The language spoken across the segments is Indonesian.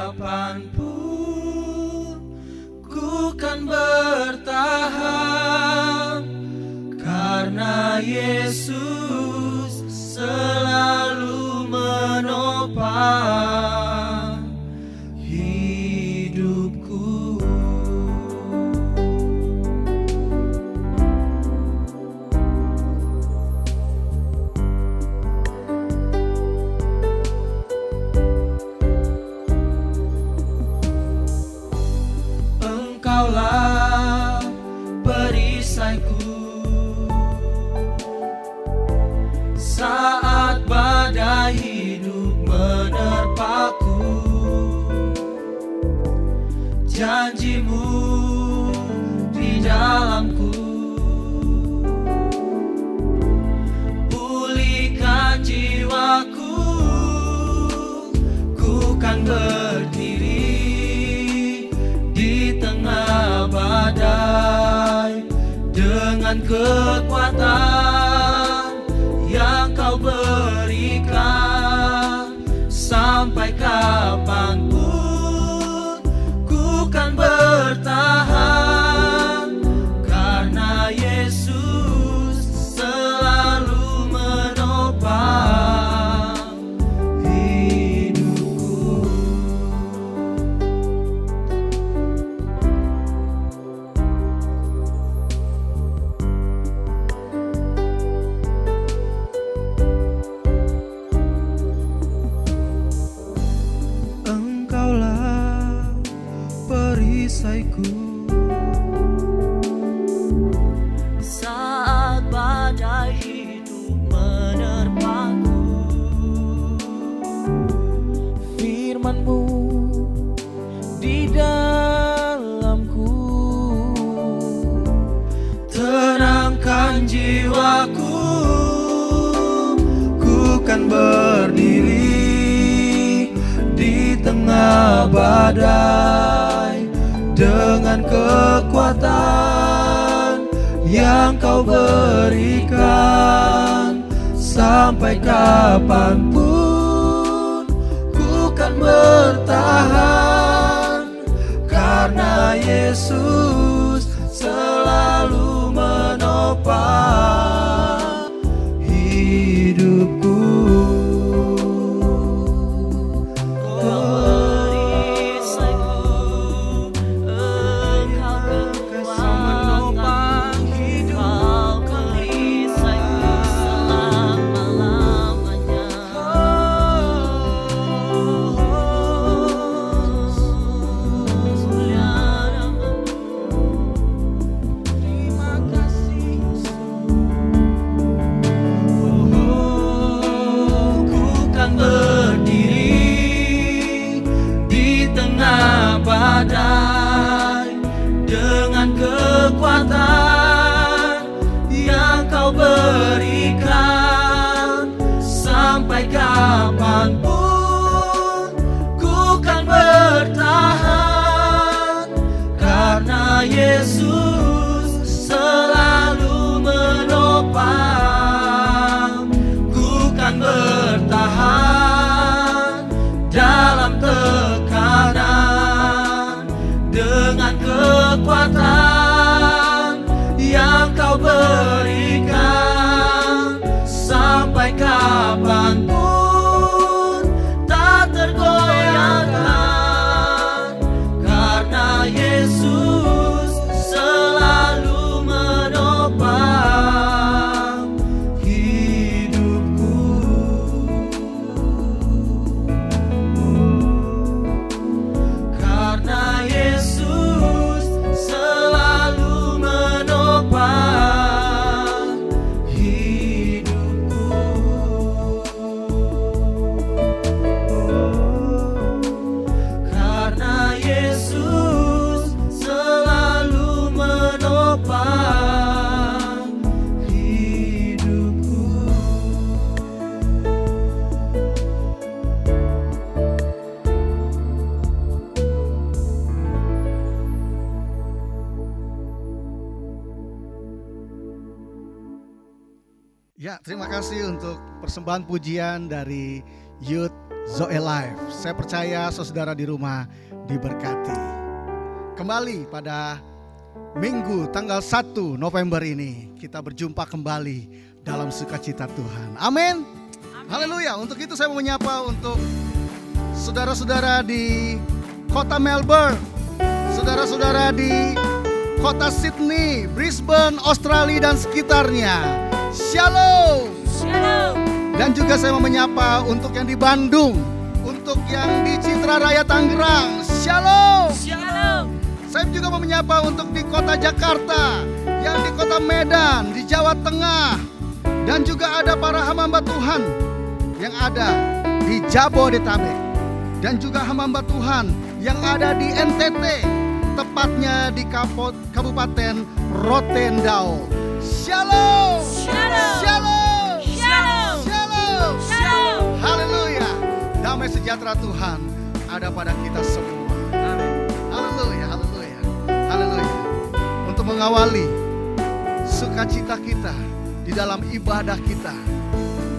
kapanpun ku kan bertahan, karena Yesus selalu menopang hidupku. Engkaulah perisaiku saat badai hidup menerpaku. Janjimu di dalamku, pulihkan jiwaku. Ku kan berdiri di tengah badai dengan kekuatan yang Kau berikan. Sampai kapanpun ku kan bertahan, karena Yesus selalu menopang hidupku. Engkaulah perisaiku saat badai hidup menerpaku. Firman-Mu di dalamku, tenangkan jiwaku. Ku kan berdiri di tengah badai dengan kekuatan yang Kau berikan. Sampai kapanpun ku kan bertahan, karena Yesus selalu menopang hidupku. Badai dengan kekuatan yang Kau berikan. Sampai kapanpun ku kan bertahan, karena Yesus selalu menopang. Ku kan bertahan dalam tekanan dengan kekuatan yang Kau berikan. Sampai kapanpun tak tergoyahkan, karena Yesus selalu menopang hidupku. Karena Yesus selalu menopang hidupku. Karena Yesus selalu menopang hidupku. Ya, terima kasih untuk persembahan pujian dari Youth Zoe Life. Saya percaya saudara di rumah diberkati. Kembali pada Minggu tanggal 1 November ini kita berjumpa kembali dalam sukacita Tuhan. Amin. Haleluya. Untuk itu saya mau menyapa untuk saudara-saudara di kota Melbourne, saudara-saudara di kota Sydney, Brisbane, Australia dan sekitarnya. Shalom. Shalom. Dan juga saya mau menyapa untuk yang di Bandung, untuk yang di Citra Raya Tangerang. Shalom. Shalom. Saya juga mau menyapa untuk di kota Jakarta, yang di kota Medan, di Jawa Tengah. Dan juga ada para hamba Tuhan yang ada di Jabodetabek. Dan juga hamba Tuhan yang ada di NTT, tepatnya di Kabupaten Rotendao. Shalom. Shalom. Shalom. Shalom. Shalom. Shalom. Haleluya. Damai sejahtera Tuhan ada pada kita semua. Haleluya. Haleluya. Haleluya. Untuk mengawali sukacita kita di dalam ibadah kita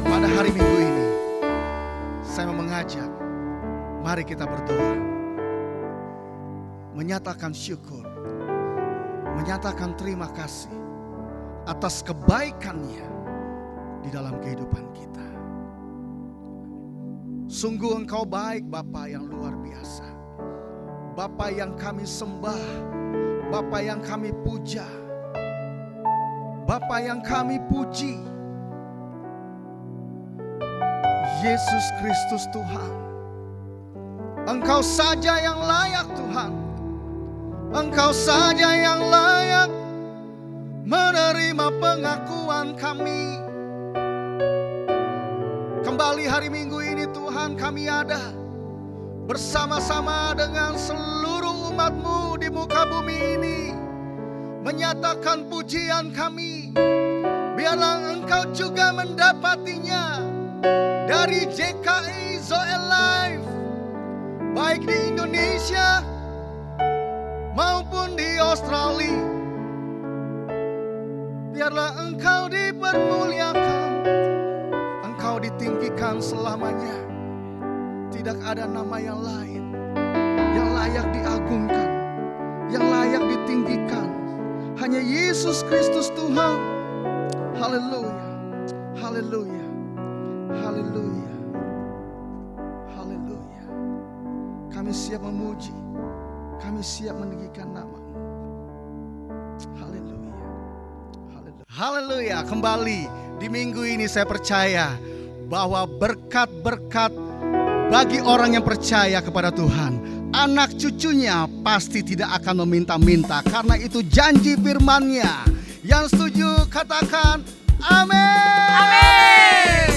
pada hari Minggu ini, saya mau mengajak, mari kita berdoa, menyatakan syukur, menyatakan terima kasih atas kebaikannya di dalam kehidupan kita. Sungguh Engkau baik, Bapa yang luar biasa, Bapa yang kami sembah, Bapa yang kami puja, Bapa yang kami puji. Yesus Kristus Tuhan, Engkau saja yang layak Tuhan, Engkau saja yang layak menerima pengakuan kami. Kembali hari Minggu ini Tuhan, kami ada bersama-sama dengan seluruh umat-Mu di muka bumi ini, menyatakan pujian kami. Biarlah Engkau juga mendapatinya dari JKI Zoe Life, baik di Indonesia maupun di Australia. Biarlah Engkau dipermuliakan, Engkau ditinggikan selamanya. Tidak ada nama yang lain yang layak diagungkan, yang layak ditinggikan. Hanya Yesus Kristus Tuhan. Haleluya. Haleluya. Haleluya. Haleluya. Kami siap memuji, kami siap meninggikan nama-Mu. Haleluya. Haleluya. Haleluya. Kembali di minggu ini saya percaya bahwa berkat-berkat bagi orang yang percaya kepada Tuhan, anak cucunya pasti tidak akan meminta-minta, karena itu janji firman-Nya. Yang setuju katakan amin. Amin.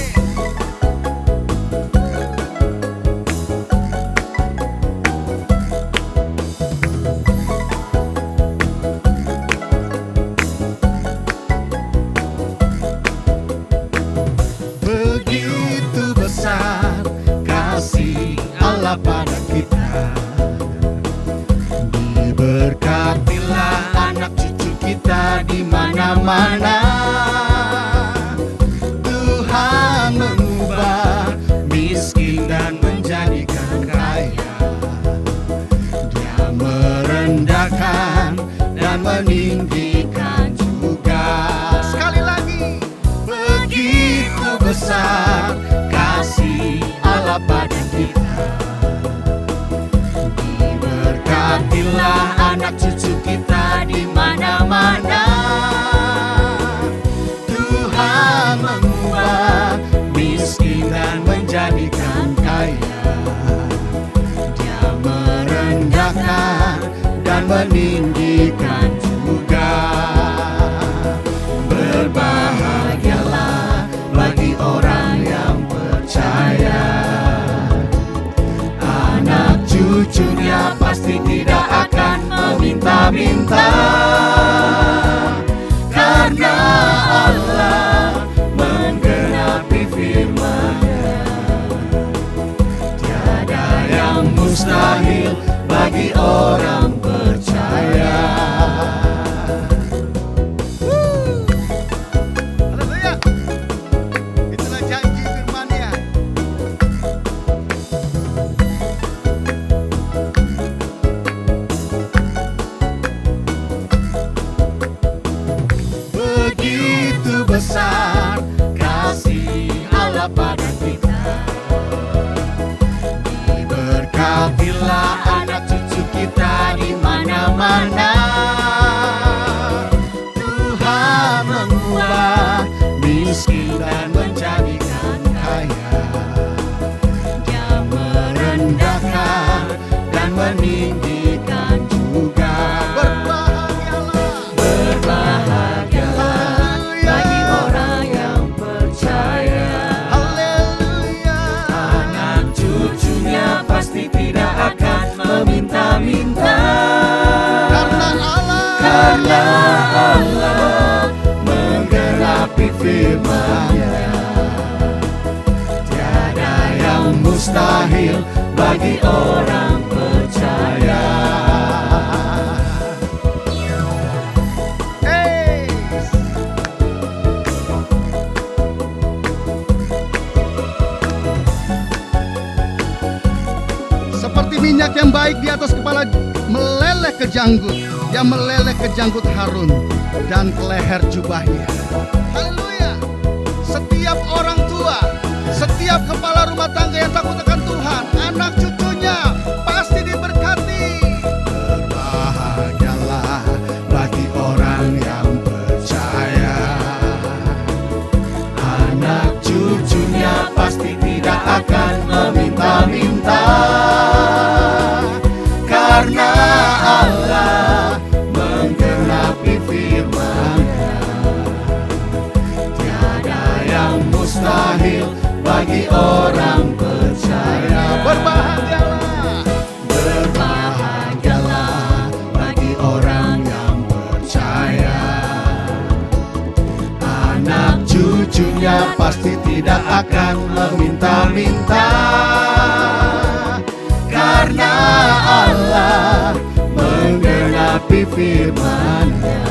Begitu besar kasih Allah pada kita, diberkatilah anak cucu kita di mana-mana. Tuhan mengubah miskin dan menjadikan kaya. Dia merendahkan dan meninggikan juga. Sekali lagi, begitu besar kasih Allah pada kita. Diberkatilah anak cucu kita di mana-mana. Tuhan mengubah miskin dan menjadikan kaya. Dia merendahkan dan meninggikan juga. Berbahagialah bagi orang yang percaya, anak cucunya pasti tidak akan meminta-minta, karena Allah menggenapi firman-Nya. Tiada yang mustahil bagi orang percaya. Haleluya. Itulah janji firman-Nya. meninggikan juga. Berbahagialah bagi orang yang percaya. Anak cucunya pasti tidak akan meminta-minta. Karena Allah menggenapi firman-Nya. Tiada yang mustahil bagi orang percaya. Seperti minyak yang baik di atas kepala meleleh ke janggut, yang meleleh ke janggut Harun dan ke leher jubahnya. Haleluya. Setiap orang tua, setiap kepala rumah tangga yang takut akan Tuhan, anak cucunya pasti diberkati. Berbahagialah bagi orang yang percaya. Anak cucunya pasti tidak akan meminta-minta. Karena Allah menggenapi firman-Nya. Tiada yang mustahil bagi orang percaya. Berbahagialah. Berbahagialah bagi orang yang percaya. Anak cucunya pasti tidak akan meminta-minta. Karena Allah menggenapi firman-Nya.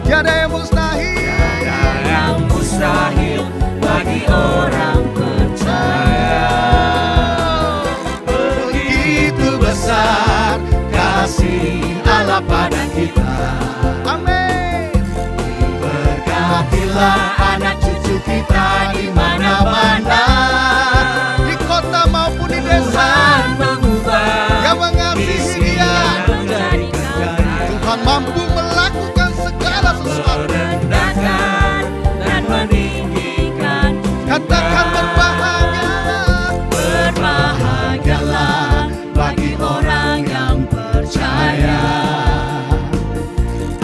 Tiada yang mustahil. Tiada yang mustahil bagi orang percaya. Begitu besar kasih Allah pada kita. Amin. Berkatilah anak cucu kita di mana-mana. Di kota maupun di desa, Tuhan mengubah yang mengasihi Dia. Tuhan mampu melakukan segala sesuatu. merendahkan dan meninggikan. Katakan berbahagialah. Berbahagialah bagi orang yang percaya.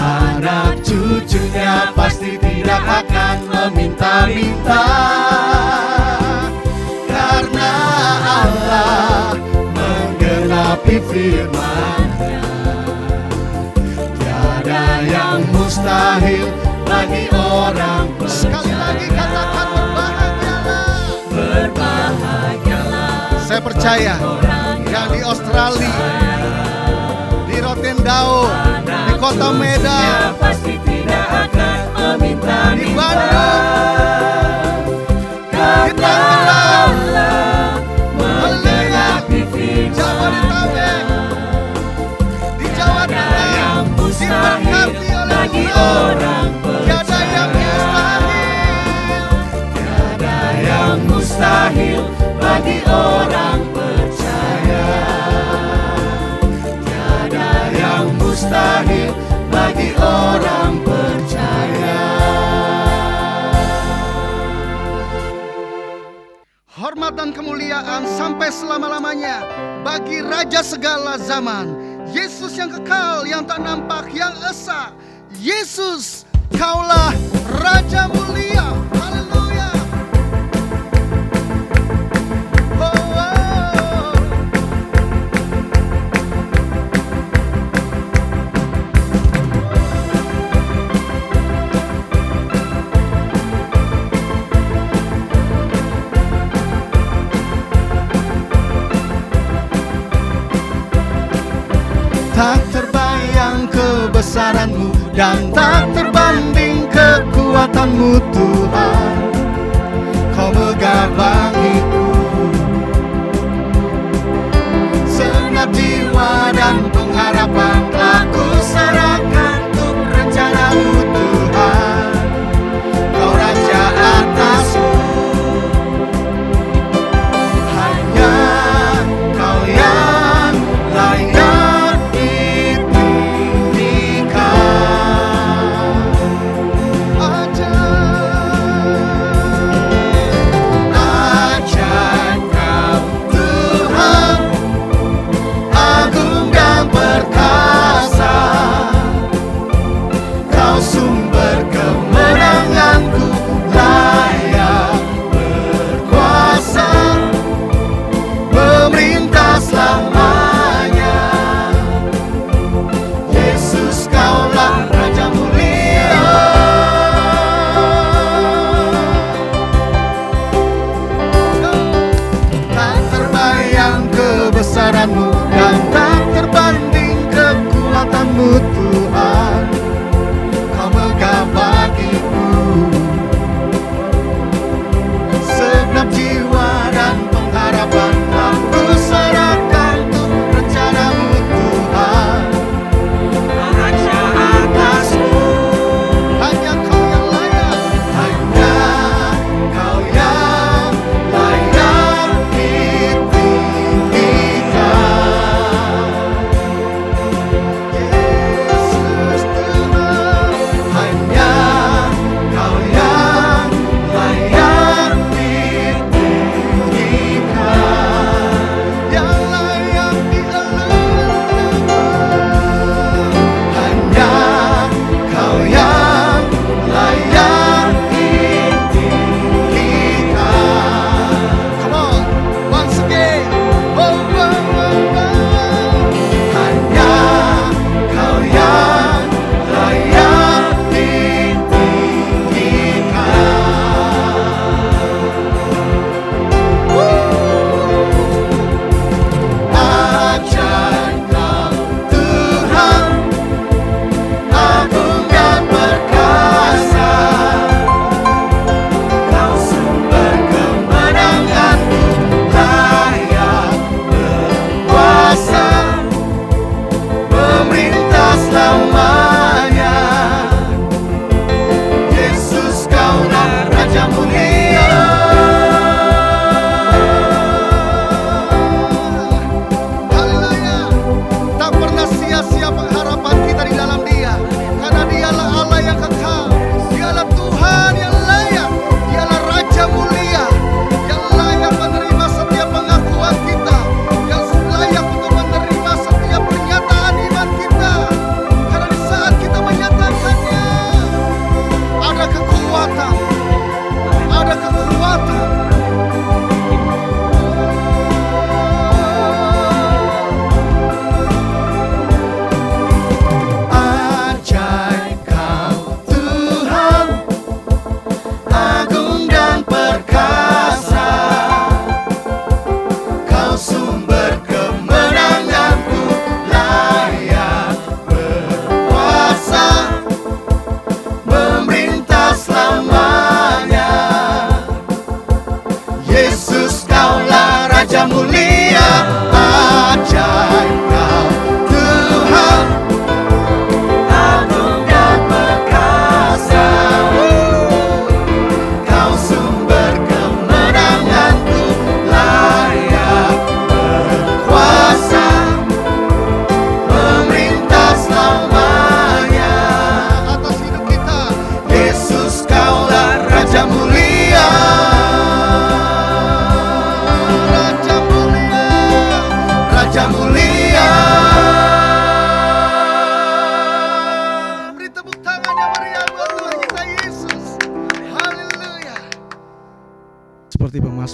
Anak cucunya pasti tidak akan meminta-minta. Karena Allah menggenapi firman-Nya. Tiada yang mustahil bagi orang Sekali lagi katakan berbahagialah. berbahagialah. Saya percaya yang di Australia, di Rotendao, di kota Medan, Pasti tidak akan meminta di Bandung, di Tangerang, menggenapi Jabodetabek, di Jawa Tengah, diberkati oleh bagi Tuhan. orang Tiada yang mustahil. Tiada yang mustahil bagi orang percaya. Tiada yang mustahil bagi orang percaya. Hormat dan kemuliaan sampai selama-lamanya bagi Raja segala zaman, Yesus yang kekal, yang tak nampak, yang esa. Yesus, Kaulah Raja mulia. Haleluya. Oh, oh. Tak terbayang kebesaran-Mu dan tak terbanding kekuatan-Mu Tuhan. Kau megah bagiku segenap jiwa dan pengharapan telah kuserahkan untuk rencana-Mu Tuhan. Kau Raja atasku, hanya Kau yang layak ditinggikan. Ajaib Kau Tuhan, agung dan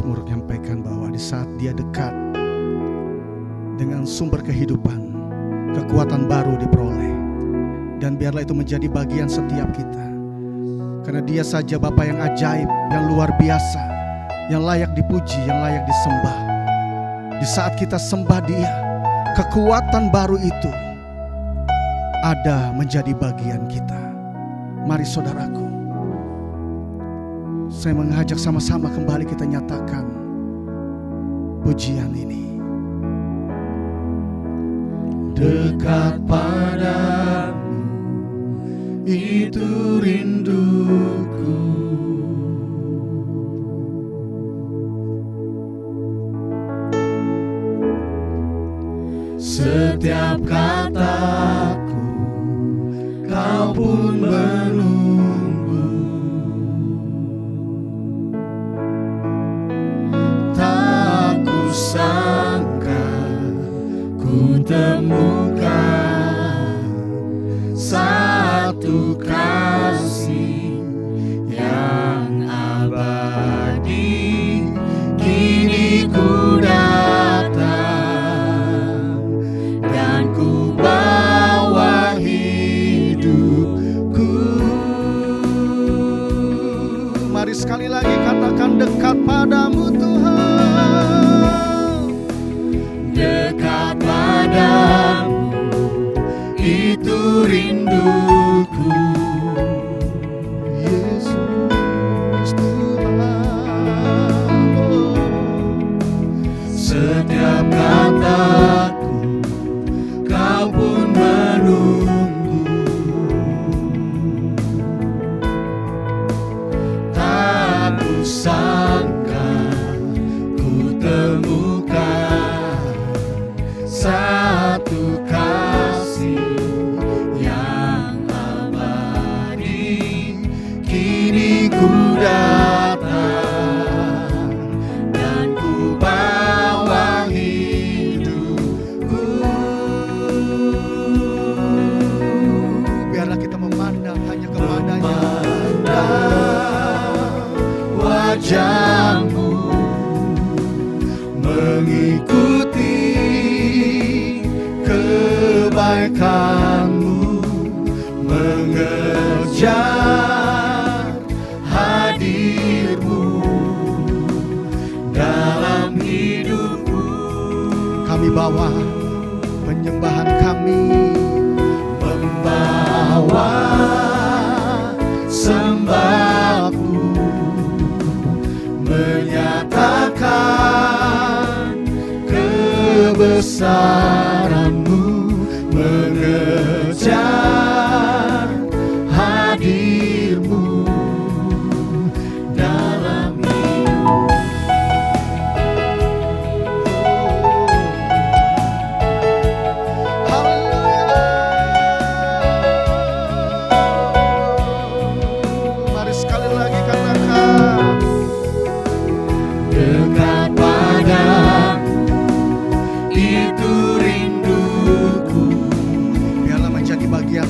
Mazmur menyampaikan bahwa di saat dia dekat dengan sumber kehidupan, kekuatan baru diperoleh. Dan biarlah itu menjadi bagian setiap kita. Karena dia saja Bapa yang ajaib, yang luar biasa, yang layak dipuji, yang layak disembah. Di saat kita sembah dia, kekuatan baru itu ada menjadi bagian kita. Mari saudaraku, saya mengajak sama-sama kembali kita nyatakan pujian ini. Dekat padamu, itu rinduku. Setiap kataku, kau pun menunggu. Tak kusangka ku temukan satu kasih yang abadi. Kini ku datang dan ku bawa hidupku. Mari sekali lagi katakan dekat padamu Tuhan. Dekat padamu, itu rinduku. Yesus Tuhan, setiap kataku, kau pun menunggu. Tak kusangka ku temukan satu kasih yang abadi. Kini ku datang dan ku bawa hidupku. Biarlah kita memandang hanya kepadanya. Memandang wajahmu, mengikuti kebaikanmu, mengejar hadirmu dalam hidupku. Kami bawa penyembahan kami, Membawa sembahku, menyatakan kebesaranmu, mengejar hadirmu dalam hidup. Mari sekali lagi katakan Dekat padamu, itu rinduku. biarlah menjadi bagian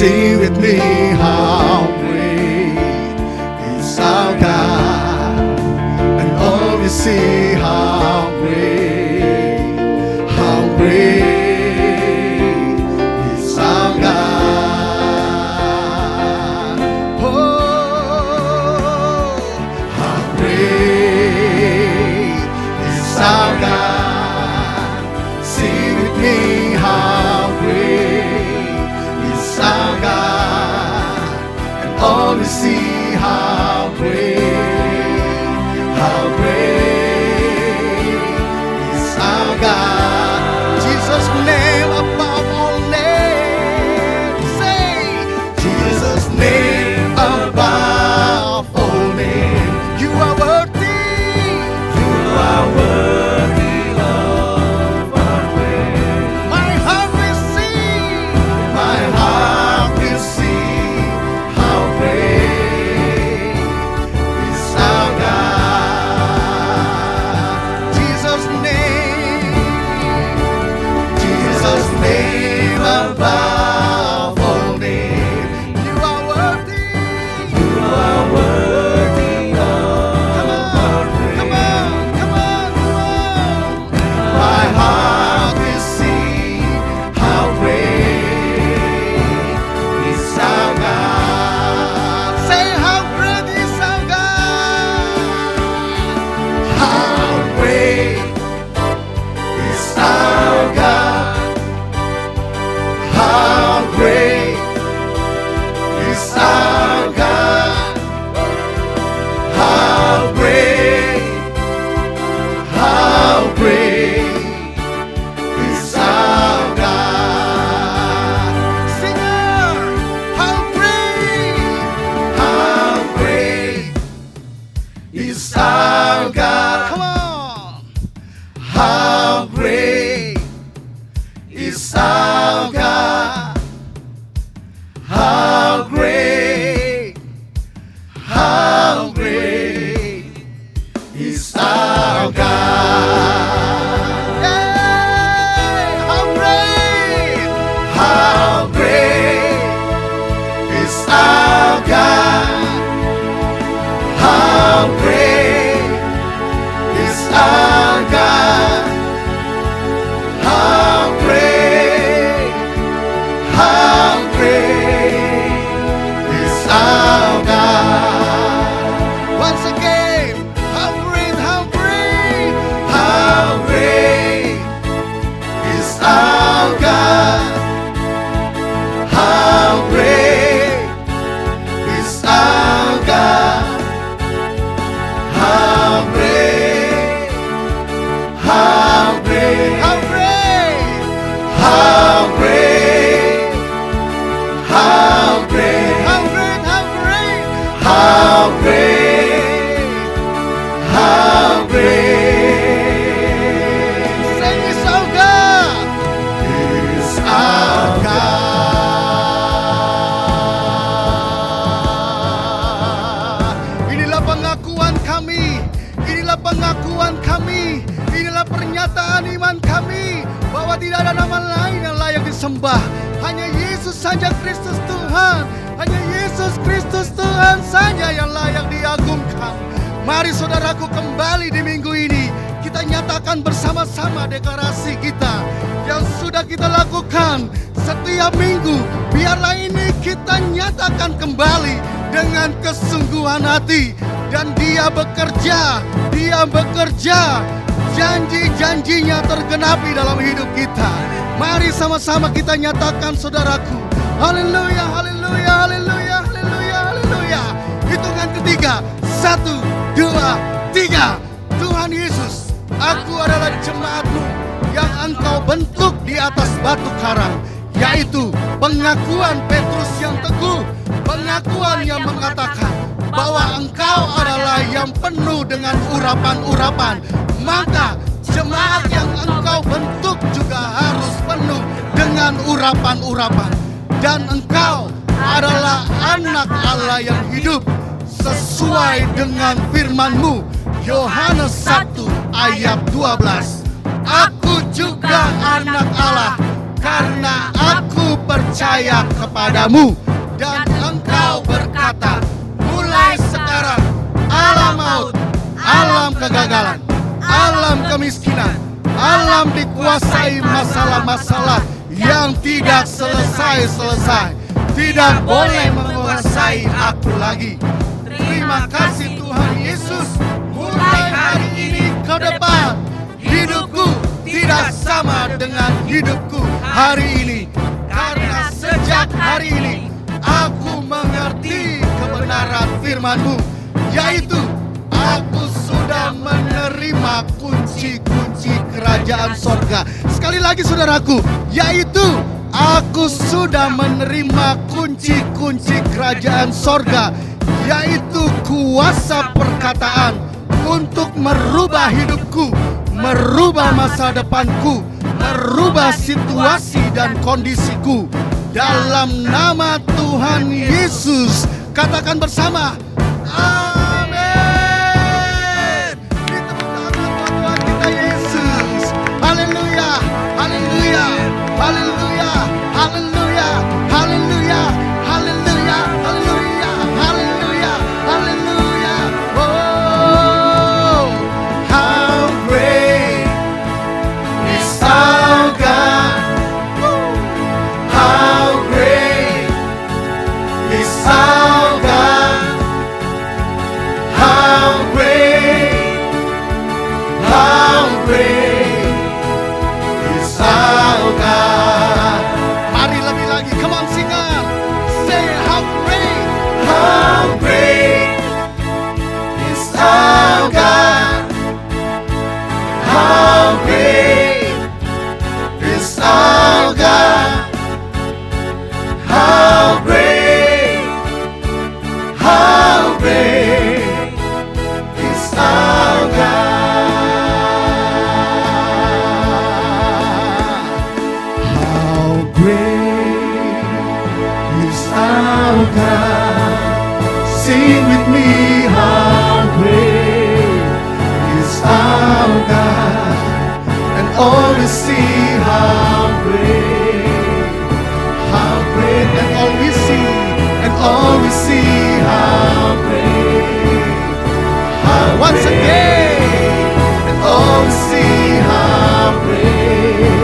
Sing with me, how great is our God, and all we see how great is our God. Oh, how great is our God. Sing with me, how great is our God, and all we see how great is our God. Jesus' name above all names. Say, Jesus' name above all names. You are worthy. You are worthy of our praise. My heart will sing. My heart will sing. How great is our God. Jesus' name above all names. You are worthy. You are worthy of our praise. Come on. My heart will sing. How great is our God. Say, how great is our God. How great is our God. How great is our God. How great is our God. Singer, how great is our God. Come on. How great is our God. How great is our God. Hey, how great is our God. How great is our God. How great is our God. Once again, how great is our God. How great is our God. How great Say is our God. Is our God. Inilah pengakuan kami. Inilah pengakuan kami. Inilah pernyataan iman kami bahwa tidak ada nama lain yang layak disembah. Hanya Yesus saja Kristus Tuhan. Hanya Yesus Kristus Tuhan saja yang layak diagungkan. Mari saudaraku, kembali di minggu ini kita nyatakan bersama-sama deklarasi kita yang sudah kita lakukan setiap minggu. Biarlah ini kita nyatakan kembali dengan kesungguhan hati. Dan Dia bekerja, janji-janjinya tergenapi dalam hidup kita. Mari sama-sama kita nyatakan saudaraku. Haleluya, haleluya, haleluya, haleluya, haleluya. Hitungan ketiga, 1, 2, 3. Tuhan Yesus, aku adalah jemaat-Mu yang Engkau bentuk di atas batu karang, yaitu pengakuan Petrus yang teguh, pengakuan yang mengatakan bahwa Engkau adalah yang penuh dengan urapan-urapan. Maka jemaat yang Engkau bentuk juga harus penuh dengan urapan-urapan. Dan Engkau adalah anak Allah yang hidup sesuai dengan firman-Mu. Yohanes 1 ayat 12. Aku juga anak Allah karena aku percaya kepadamu. Dan engkau berkata, mulai sekarang alam maut, alam kegagalan, alam kemiskinan, alam dikuasai masalah-masalah yang tidak selesai-selesai, tidak boleh menguasai aku lagi. Terima kasih Tuhan Yesus. Mulai hari ini ke depan, hidupku tidak sama dengan hidupku hari ini. Karena sejak hari ini aku mengerti kebenaran firman-Mu, yaitu aku sudah menerima kunci-kunci kerajaan sorga. Sekali lagi saudaraku, yaitu aku sudah menerima kunci-kunci kerajaan sorga, yaitu kuasa perkataan untuk merubah hidupku, merubah masa depanku, merubah situasi dan kondisiku. Dalam nama Tuhan Yesus, katakan bersama, amin. Beri tepuk tangan buat Tuhan kita Yesus. Haleluya, haleluya, haleluya, haleluya, haleluya, haleluya, haleluya, haleluya, haleluya. Oh, how great is our God. How great is our God. How great is our God. Mari lebih lagi, come on sing out. Say how great is our God. How great is our God. How great is our God. How great is our God. Sing with me, how great is our God. And all we see, how great, and all we see, how great, once again, and all we see, how great,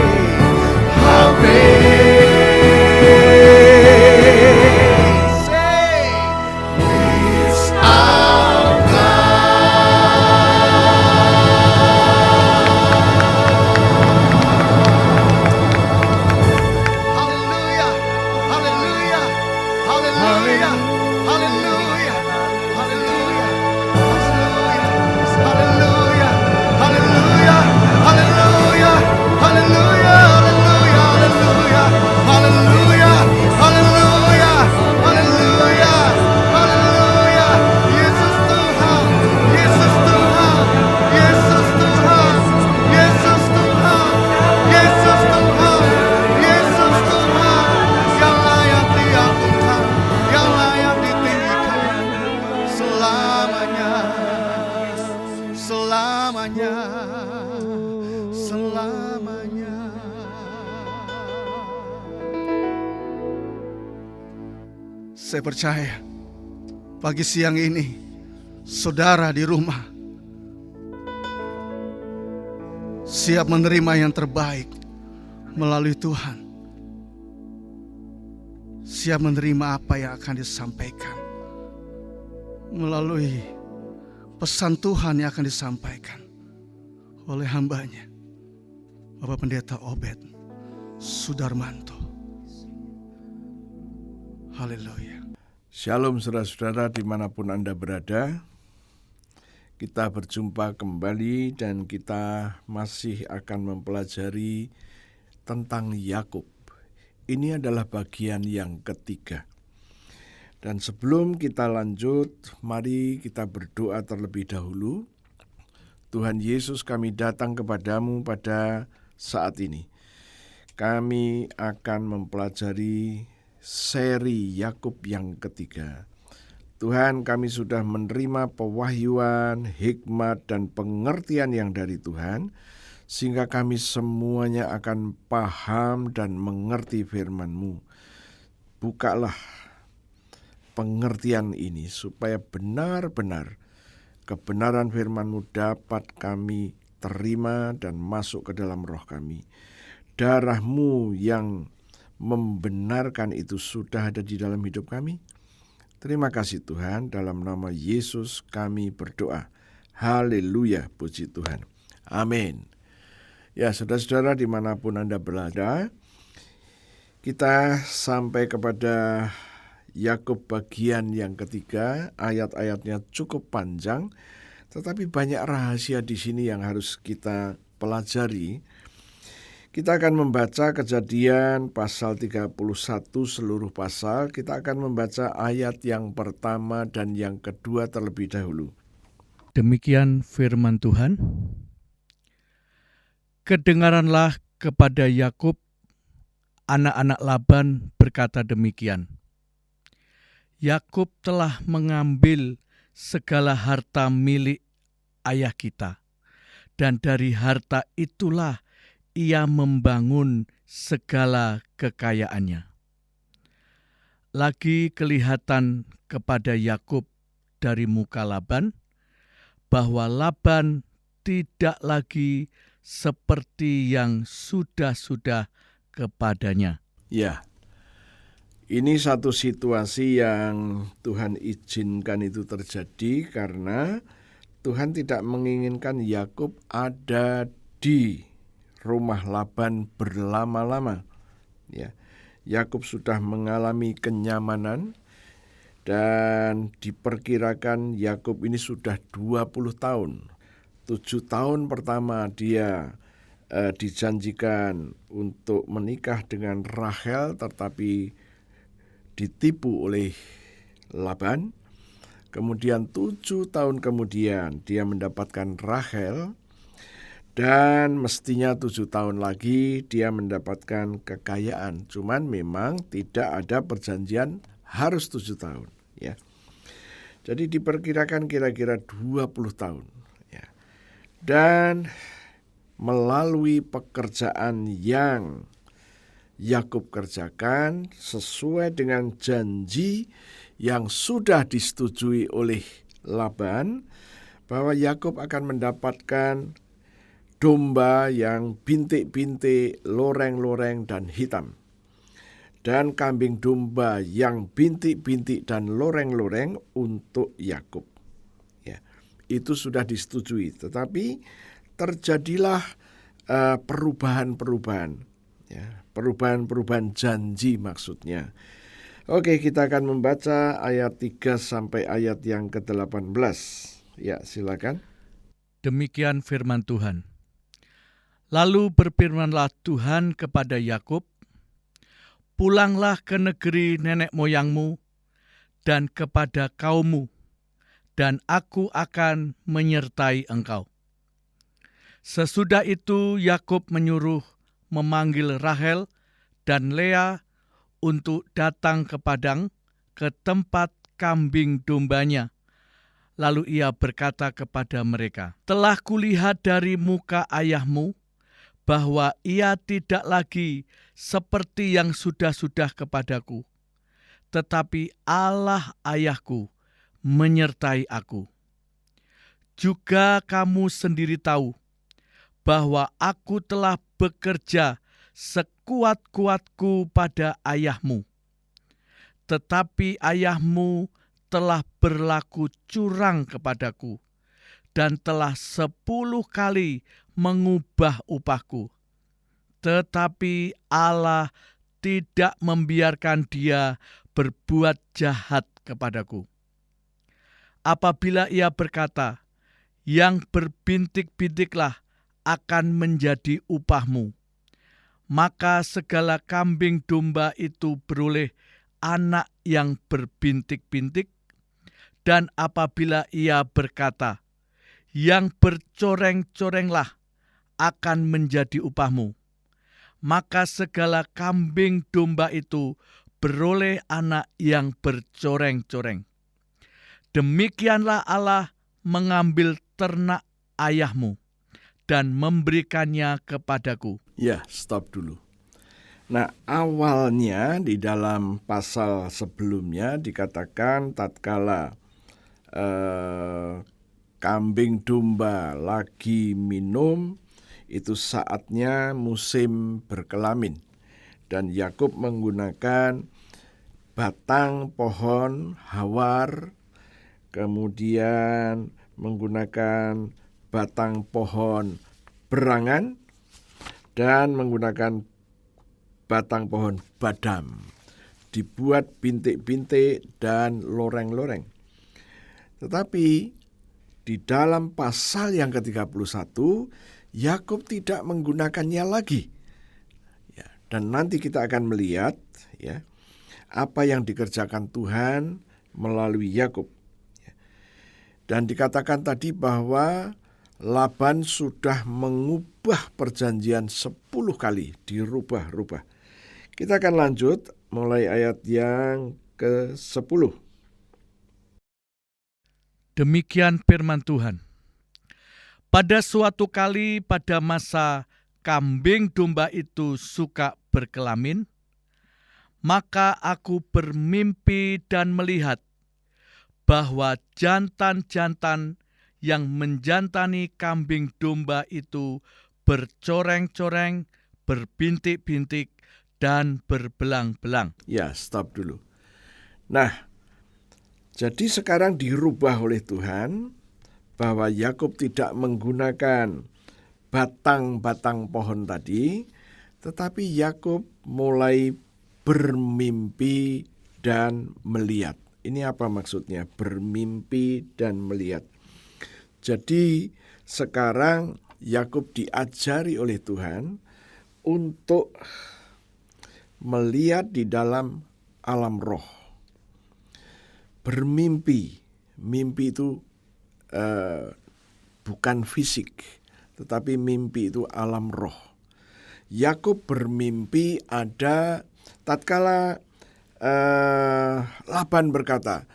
say, is our Hallelujah, hallelujah, hallelujah, hallelujah, hallelujah, hallelujah, hallelujah, hallelujah, hallelujah, hallelujah, hallelujah, hallelujah, hallelujah, hallelujah. Yesus Tuhan, Yesus Tuhan, Yesus Tuhan, Yesus Tuhan, Yesus Tuhan, Yesus Tuhan, yang layak diagungkan, yang layak ditinggikan selamanya, selamanya, selamanya. Saya percaya pagi siang ini saudara di rumah siap menerima yang terbaik melalui Tuhan. Siap menerima apa yang akan disampaikan melalui pesan Tuhan yang akan disampaikan oleh hambanya, Bapak Pendeta Obed Sudarmanto. Haleluya. Shalom saudara-saudara dimanapun Anda berada. Kita berjumpa kembali dan kita masih akan mempelajari tentang Yakub. Ini adalah bagian yang ketiga. Dan sebelum kita lanjut, mari kita berdoa terlebih dahulu. Tuhan Yesus, kami datang kepadamu pada saat ini. Kami akan mempelajari seri Yakub yang ketiga. Tuhan, kami sudah menerima pewahyuan, hikmat, dan pengertian yang dari Tuhan. sehingga kami semuanya akan paham dan mengerti firman-Mu. Bukalah pengertian ini supaya benar-benar kebenaran firman-Mu dapat kami terima dan masuk ke dalam roh kami. Darah-Mu yang membenarkan itu sudah ada di dalam hidup kami. Terima kasih Tuhan, dalam nama Yesus kami berdoa. Haleluya, puji Tuhan. Amin. Ya, saudara-saudara dimanapun Anda berada, kita sampai kepada Yakub bagian yang ketiga. Ayat-ayatnya cukup panjang, tetapi banyak rahasia di sini yang harus kita pelajari. Kita akan membaca Kejadian pasal 31 seluruh pasal. Kita akan membaca ayat yang pertama dan yang kedua terlebih dahulu. Demikian firman Tuhan. Kedengaranlah kepada Yakub, anak-anak Laban berkata demikian. Yakub telah mengambil segala harta milik ayah kita, dan dari harta itulah ia membangun segala kekayaannya. Lagi kelihatan kepada Yakub dari muka Laban, bahwa Laban tidak lagi seperti yang sudah-sudah kepadanya. Ya, ini satu situasi yang Tuhan izinkan itu terjadi karena Tuhan tidak menginginkan Yakub ada di rumah Laban berlama-lama. Ya, Yakub sudah mengalami kenyamanan dan diperkirakan Yakub ini sudah 20 tahun. 7 tahun pertama dia dijanjikan untuk menikah dengan Rahel, tetapi ditipu oleh Laban. Kemudian 7 tahun kemudian dia mendapatkan Rahel, dan mestinya 7 tahun lagi dia mendapatkan kekayaan. Cuman memang tidak ada perjanjian harus 7 tahun. Ya. Jadi diperkirakan kira-kira 20 tahun. Ya. Dan melalui pekerjaan yang Yakub kerjakan sesuai dengan janji yang sudah disetujui oleh Laban, bahwa Yakub akan mendapatkan domba yang bintik-bintik, loreng-loreng, dan hitam, dan kambing domba yang bintik-bintik dan loreng-loreng untuk Yakub. Ya, itu sudah disetujui, tetapi terjadilah perubahan-perubahan, ya, perubahan-perubahan janji maksudnya. Oke, kita akan membaca ayat 3 sampai ayat yang ke-18. Ya, silakan. Demikian firman Tuhan. Lalu berfirmanlah Tuhan kepada Yakub, pulanglah ke negeri nenek moyangmu dan kepada kaummu, dan aku akan menyertai engkau. Sesudah itu Yakub menyuruh memanggil Rahel dan Lea untuk datang ke padang, ke tempat kambing dombanya. Lalu ia berkata kepada mereka, telah kulihat dari muka ayahmu, bahwa ia tidak lagi seperti yang sudah-sudah kepadaku, tetapi Allah ayahku menyertai aku. Juga kamu sendiri tahu bahwa aku telah bekerja sekuat-kuatku pada ayahmu, tetapi ayahmu telah berlaku curang kepadaku dan telah 10 kali mengubah upahku. Tetapi Allah tidak membiarkan dia berbuat jahat kepadaku. Apabila ia berkata, yang berbintik-bintiklah akan menjadi upahmu, maka segala kambing domba itu beroleh anak yang berbintik-bintik. Dan apabila ia berkata, yang bercoreng-corenglah akan menjadi upahmu, maka segala kambing domba itu beroleh anak yang bercoreng-coreng. Demikianlah Allah mengambil ternak ayahmu dan memberikannya kepadaku. Ya, stop dulu. Nah, awalnya di dalam pasal sebelumnya dikatakan tatkala kambing domba lagi minum, itu saatnya musim berkelamin. Dan Yakub menggunakan batang pohon hawar, kemudian menggunakan batang pohon berangan, dan menggunakan batang pohon badam. Dibuat bintik-bintik dan loreng-loreng. Tetapi di dalam pasal yang ke-31, Yakub tidak menggunakannya lagi. Ya, dan nanti kita akan melihat ya apa yang dikerjakan Tuhan melalui Yakub. Dan dikatakan tadi bahwa Laban sudah mengubah perjanjian 10 kali, dirubah-rubah. Kita akan lanjut mulai ayat yang ke-10. Demikian firman Tuhan. Pada suatu kali pada masa kambing domba itu suka berkelamin, maka aku bermimpi dan melihat bahwa jantan-jantan yang menjantani kambing domba itu bercoreng-coreng, berbintik-bintik, dan berbelang-belang. Ya, stop dulu. Nah, jadi sekarang dirubah oleh Tuhan bahwa Yakub tidak menggunakan batang-batang pohon tadi, tetapi Yakub mulai bermimpi dan melihat. Ini apa maksudnya? Bermimpi dan melihat. Jadi sekarang Yakub diajari oleh Tuhan untuk melihat di dalam alam roh. Bermimpi. Mimpi itu bukan fisik, tetapi mimpi itu alam roh. Yakub bermimpi ada tatkala Laban berkata,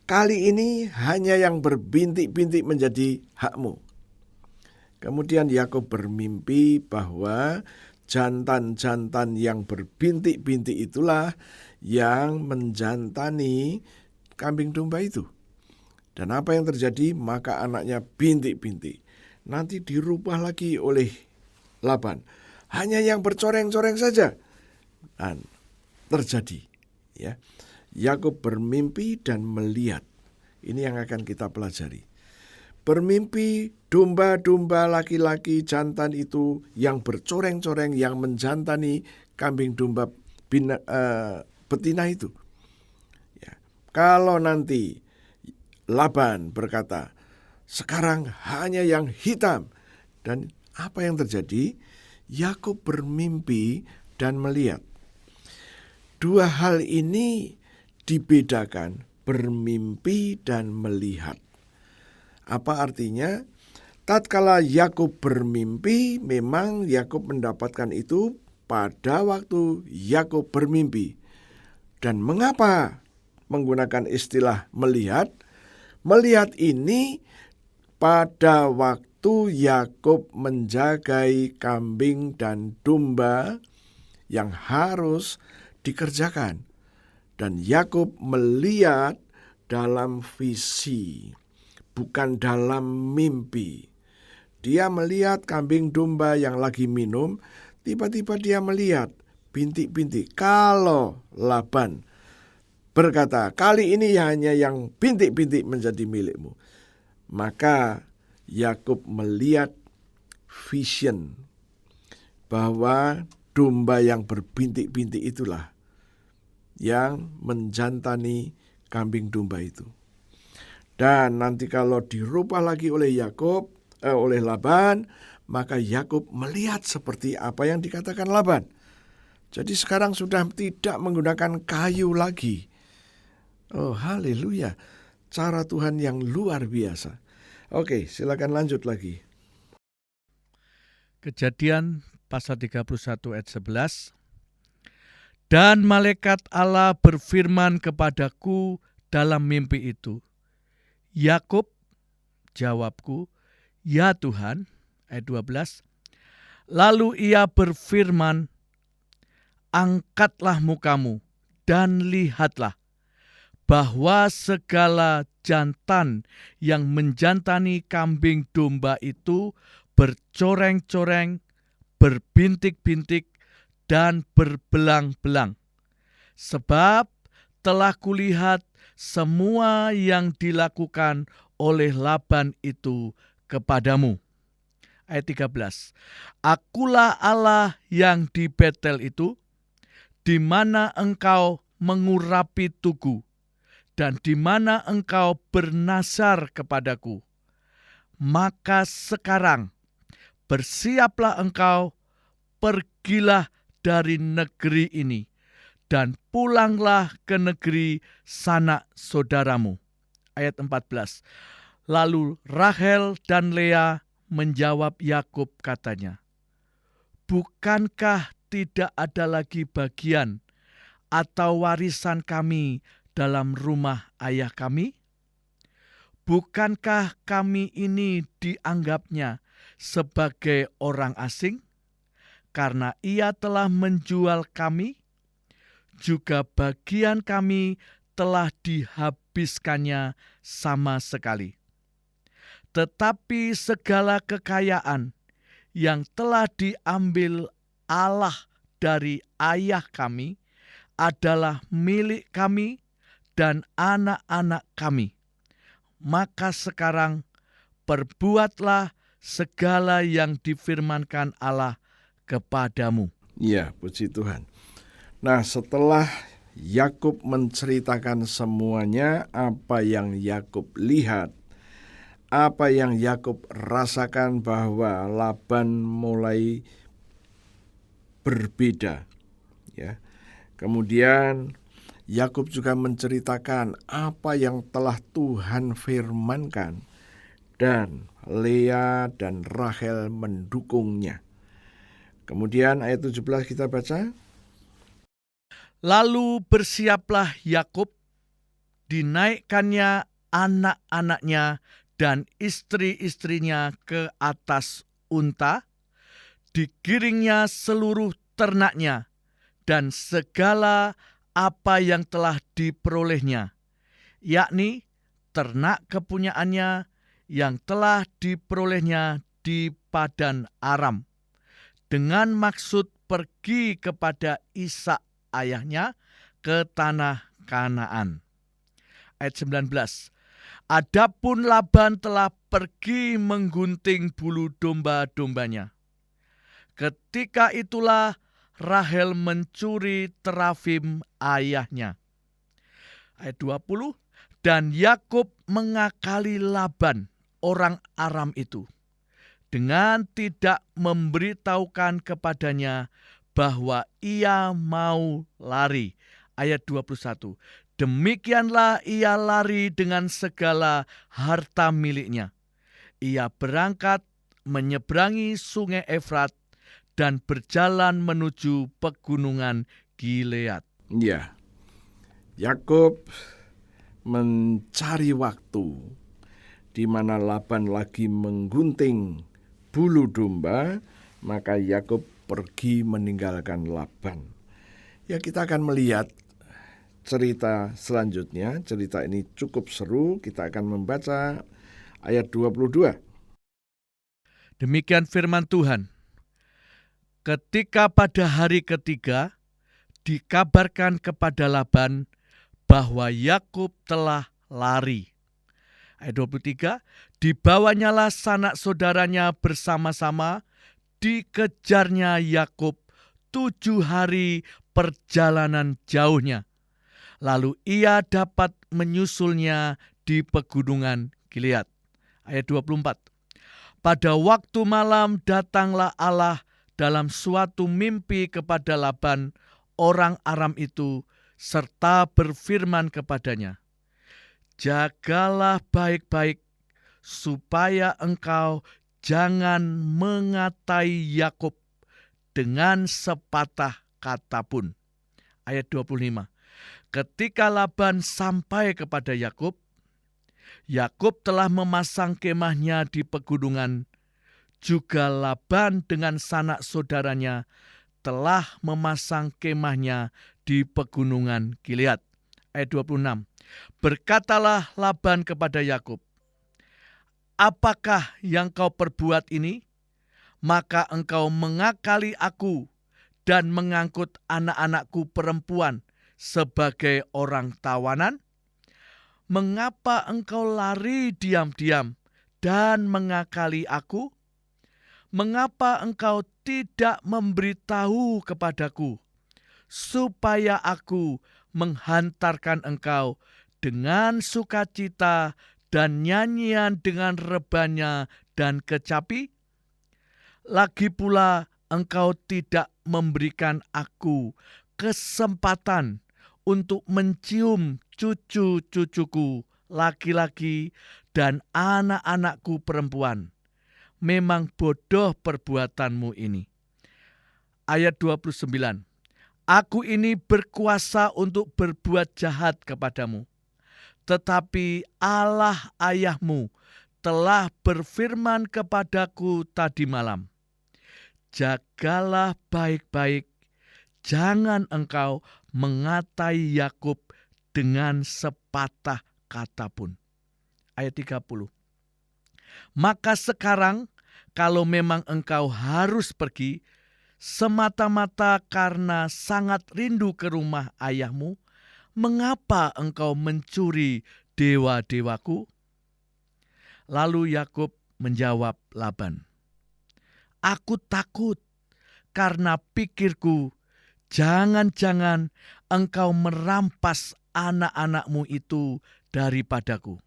kali ini hanya yang berbintik-bintik menjadi hakmu. Kemudian Yakub bermimpi bahwa jantan-jantan yang berbintik-bintik itulah yang menjantani kambing domba itu. Dan apa yang terjadi? Maka anaknya bintik-bintik. Nanti dirubah lagi oleh Laban. Hanya yang bercoreng-coreng saja. Dan terjadi. Ya, Yakub bermimpi dan melihat. Ini yang akan kita pelajari. Bermimpi domba-domba laki-laki jantan itu yang bercoreng-coreng, yang menjantani kambing domba betina itu. Ya. Kalau nanti Laban berkata, sekarang hanya yang hitam. Dan apa yang terjadi? Yakub bermimpi dan melihat. Dua hal ini dibedakan, bermimpi dan melihat. Apa artinya? Tatkala Yakub bermimpi, memang Yakub mendapatkan itu pada waktu Yakub bermimpi. Dan mengapa menggunakan istilah melihat? Melihat ini pada waktu Yakub menjagai kambing dan domba yang harus dikerjakan. Dan Yakub melihat dalam visi, bukan dalam mimpi. Dia melihat kambing domba yang lagi minum, tiba-tiba dia melihat bintik-bintik. Kalau Laban berkata, kali ini hanya yang bintik-bintik menjadi milikmu, maka Yakub melihat vision bahwa domba yang berbintik-bintik itulah yang menjantani kambing domba itu. Dan nanti kalau dirubah lagi oleh oleh Laban, maka Yakub melihat seperti apa yang dikatakan Laban. Jadi sekarang sudah tidak menggunakan kayu lagi. Oh, haleluya. Cara Tuhan yang luar biasa. Oke, silakan lanjut lagi. Kejadian pasal 31 ayat 11. Dan malaikat Allah berfirman kepadaku dalam mimpi itu, Yakub, jawabku, ya Tuhan. Ayat 12. Lalu ia berfirman, angkatlah mukamu dan lihatlah bahwa segala jantan yang menjantani kambing domba itu bercoreng-coreng, berbintik-bintik, dan berbelang-belang. Sebab telah kulihat semua yang dilakukan oleh Laban itu kepadamu. Ayat 13. Akulah Allah yang di Betel itu, di mana engkau mengurapi tugu, dan di mana engkau bernasar kepadaku. Maka sekarang bersiaplah engkau, pergilah dari negeri ini, dan pulanglah ke negeri sanak saudaramu. Ayat 14. Lalu Rahel dan Lea menjawab Yakub katanya, bukankah tidak ada lagi bagian atau warisan kami dalam rumah ayah kami? Bukankah kami ini dianggapnya sebagai orang asing? Karena ia telah menjual kami, juga bagian kami telah dihabiskannya sama sekali. Tetapi segala kekayaan yang telah diambil Allah dari ayah kami adalah milik kami dan anak-anak kami. Maka sekarang perbuatlah segala yang difirmankan Allah kepadamu. Ya, puji Tuhan. Nah, setelah Yakub menceritakan semuanya, apa yang Yakub lihat, apa yang Yakub rasakan bahwa Laban mulai berbeda, ya. Kemudian Yakub juga menceritakan apa yang telah Tuhan firmankan, dan Lea dan Rahel mendukungnya. Kemudian ayat 17 kita baca. Lalu bersiaplah Yakub, dinaikkannya anak-anaknya dan istri-istrinya ke atas unta, digiringnya seluruh ternaknya dan segala apa yang telah diperolehnya, yakni ternak kepunyaannya yang telah diperolehnya di Padan Aram, dengan maksud pergi kepada Ishak ayahnya ke tanah Kanaan. Ayat 19. Adapun Laban telah pergi menggunting bulu domba-dombanya. Ketika itulah Rahel mencuri terafim ayahnya. Ayat 20. Dan Yakub mengakali Laban, orang Aram itu, dengan tidak memberitahukan kepadanya bahwa ia mau lari. Ayat 21. Demikianlah ia lari dengan segala harta miliknya. Ia berangkat menyeberangi sungai Efrat dan berjalan menuju pegunungan Gilead. Ya, Yakub mencari waktu di mana Laban lagi menggunting bulu domba, maka Yakub pergi meninggalkan Laban. Ya, kita akan melihat cerita selanjutnya. Cerita ini cukup seru. Kita akan membaca ayat 22. Demikian firman Tuhan. Ketika pada hari ketiga dikabarkan kepada Laban bahwa Yakub telah lari. Ayat 23, dibawanyalah sanak saudaranya bersama-sama, dikejarnya Yakub 7 hari perjalanan jauhnya. Lalu ia dapat menyusulnya di pegunungan Gilead. Ayat 24. Pada waktu malam datanglah Allah dalam suatu mimpi kepada Laban, orang Aram itu, serta berfirman kepadanya, jagalah baik-baik supaya engkau jangan mengatai Yakub dengan sepatah kata pun. Ayat 25. Ketika Laban sampai kepada Yakub, Yakub telah memasang kemahnya di pegunungan, juga Laban dengan sanak saudaranya telah memasang kemahnya di pegunungan Gilead. Ayat 26. Berkatalah Laban kepada Yakub, apakah yang kau perbuat ini? Maka engkau mengakali aku dan mengangkut anak-anakku perempuan sebagai orang tawanan? Mengapa engkau lari diam-diam dan mengakali aku? Mengapa engkau tidak memberitahu kepadaku, supaya aku menghantarkan engkau dengan sukacita dan nyanyian dengan rebana dan kecapi? Lagi pula engkau tidak memberikan aku kesempatan untuk mencium cucu-cucuku laki-laki dan anak-anakku perempuan. Memang bodoh perbuatanmu ini. Ayat 29. Aku ini berkuasa untuk berbuat jahat kepadamu. Tetapi Allah ayahmu telah berfirman kepadaku tadi malam, jagalah baik-baik, jangan engkau mengatai Yakub dengan sepatah kata pun. Ayat 30. Maka sekarang kalau memang engkau harus pergi, semata-mata karena sangat rindu ke rumah ayahmu, mengapa engkau mencuri dewa-dewaku? Lalu Yakub menjawab Laban, aku takut karena pikirku, jangan-jangan engkau merampas anak-anakmu itu daripadaku.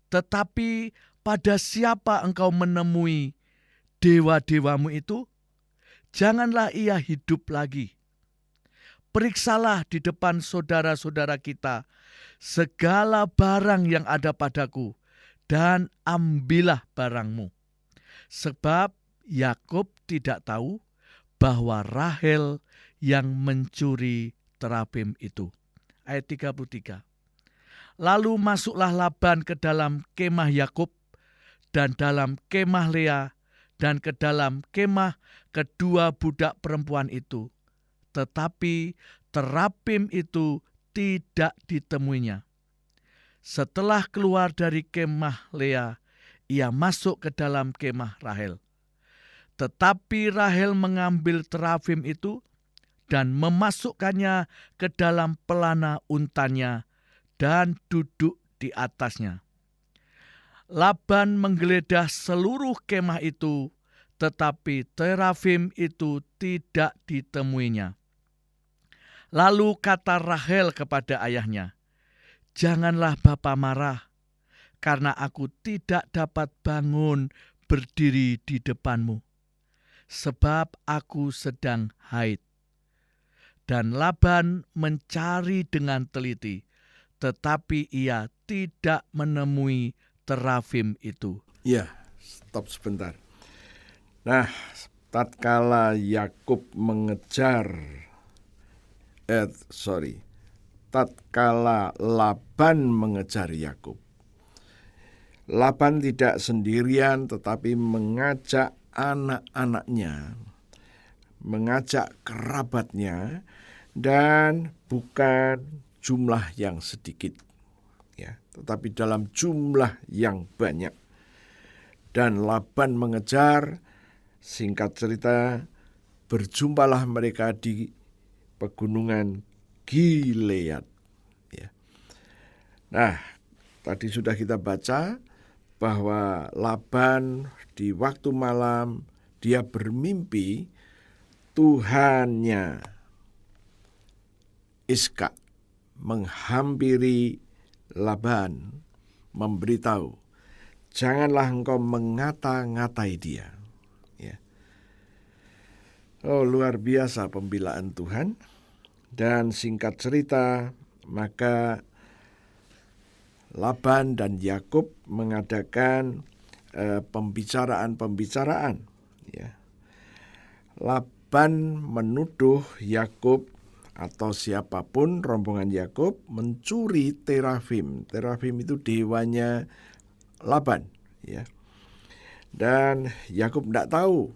Tetapi pada siapa engkau menemui dewa-dewamu itu? Janganlah ia hidup lagi. Periksalah di depan saudara-saudara kita segala barang yang ada padaku, dan ambillah barangmu. Sebab Yakub tidak tahu bahwa Rahel yang mencuri terafim itu. Ayat 33. Lalu masuklah Laban ke dalam kemah Yakub dan dalam kemah Lea dan ke dalam kemah kedua budak perempuan itu. Tetapi terafim itu tidak ditemuinya. Setelah keluar dari kemah Lea, ia masuk ke dalam kemah Rahel. Tetapi Rahel mengambil terafim itu dan memasukkannya ke dalam pelana untanya dan duduk di atasnya. Laban menggeledah seluruh kemah itu, tetapi terafim itu tidak ditemuinya. Lalu kata Rahel kepada ayahnya, janganlah bapa marah, karena aku tidak dapat bangun berdiri di depanmu, sebab aku sedang haid. Dan Laban mencari dengan teliti, tetapi ia tidak menemui terafim itu. Ya, stop sebentar. Nah, tatkala Yakub tatkala Laban mengejar Yakub, Laban tidak sendirian tetapi mengajak anak-anaknya, mengajak kerabatnya, dan bukan jumlah yang sedikit, ya, tetapi dalam jumlah yang banyak. Dan Laban mengejar, singkat cerita, berjumpalah mereka di pegunungan Gilead. Ya. Nah, tadi sudah kita baca bahwa Laban di waktu malam dia bermimpi Tuhannya Iskak menghampiri Laban, memberitahu, janganlah engkau mengata-ngatai dia. Ya. Oh, luar biasa pembelaan Tuhan. Dan singkat cerita, maka Laban dan Yakub mengadakan pembicaraan. Ya. Laban menuduh Yakub atau siapapun rombongan Yakub mencuri terafim. Terafim itu dewanya Laban. Ya. Dan Yakub tidak tahu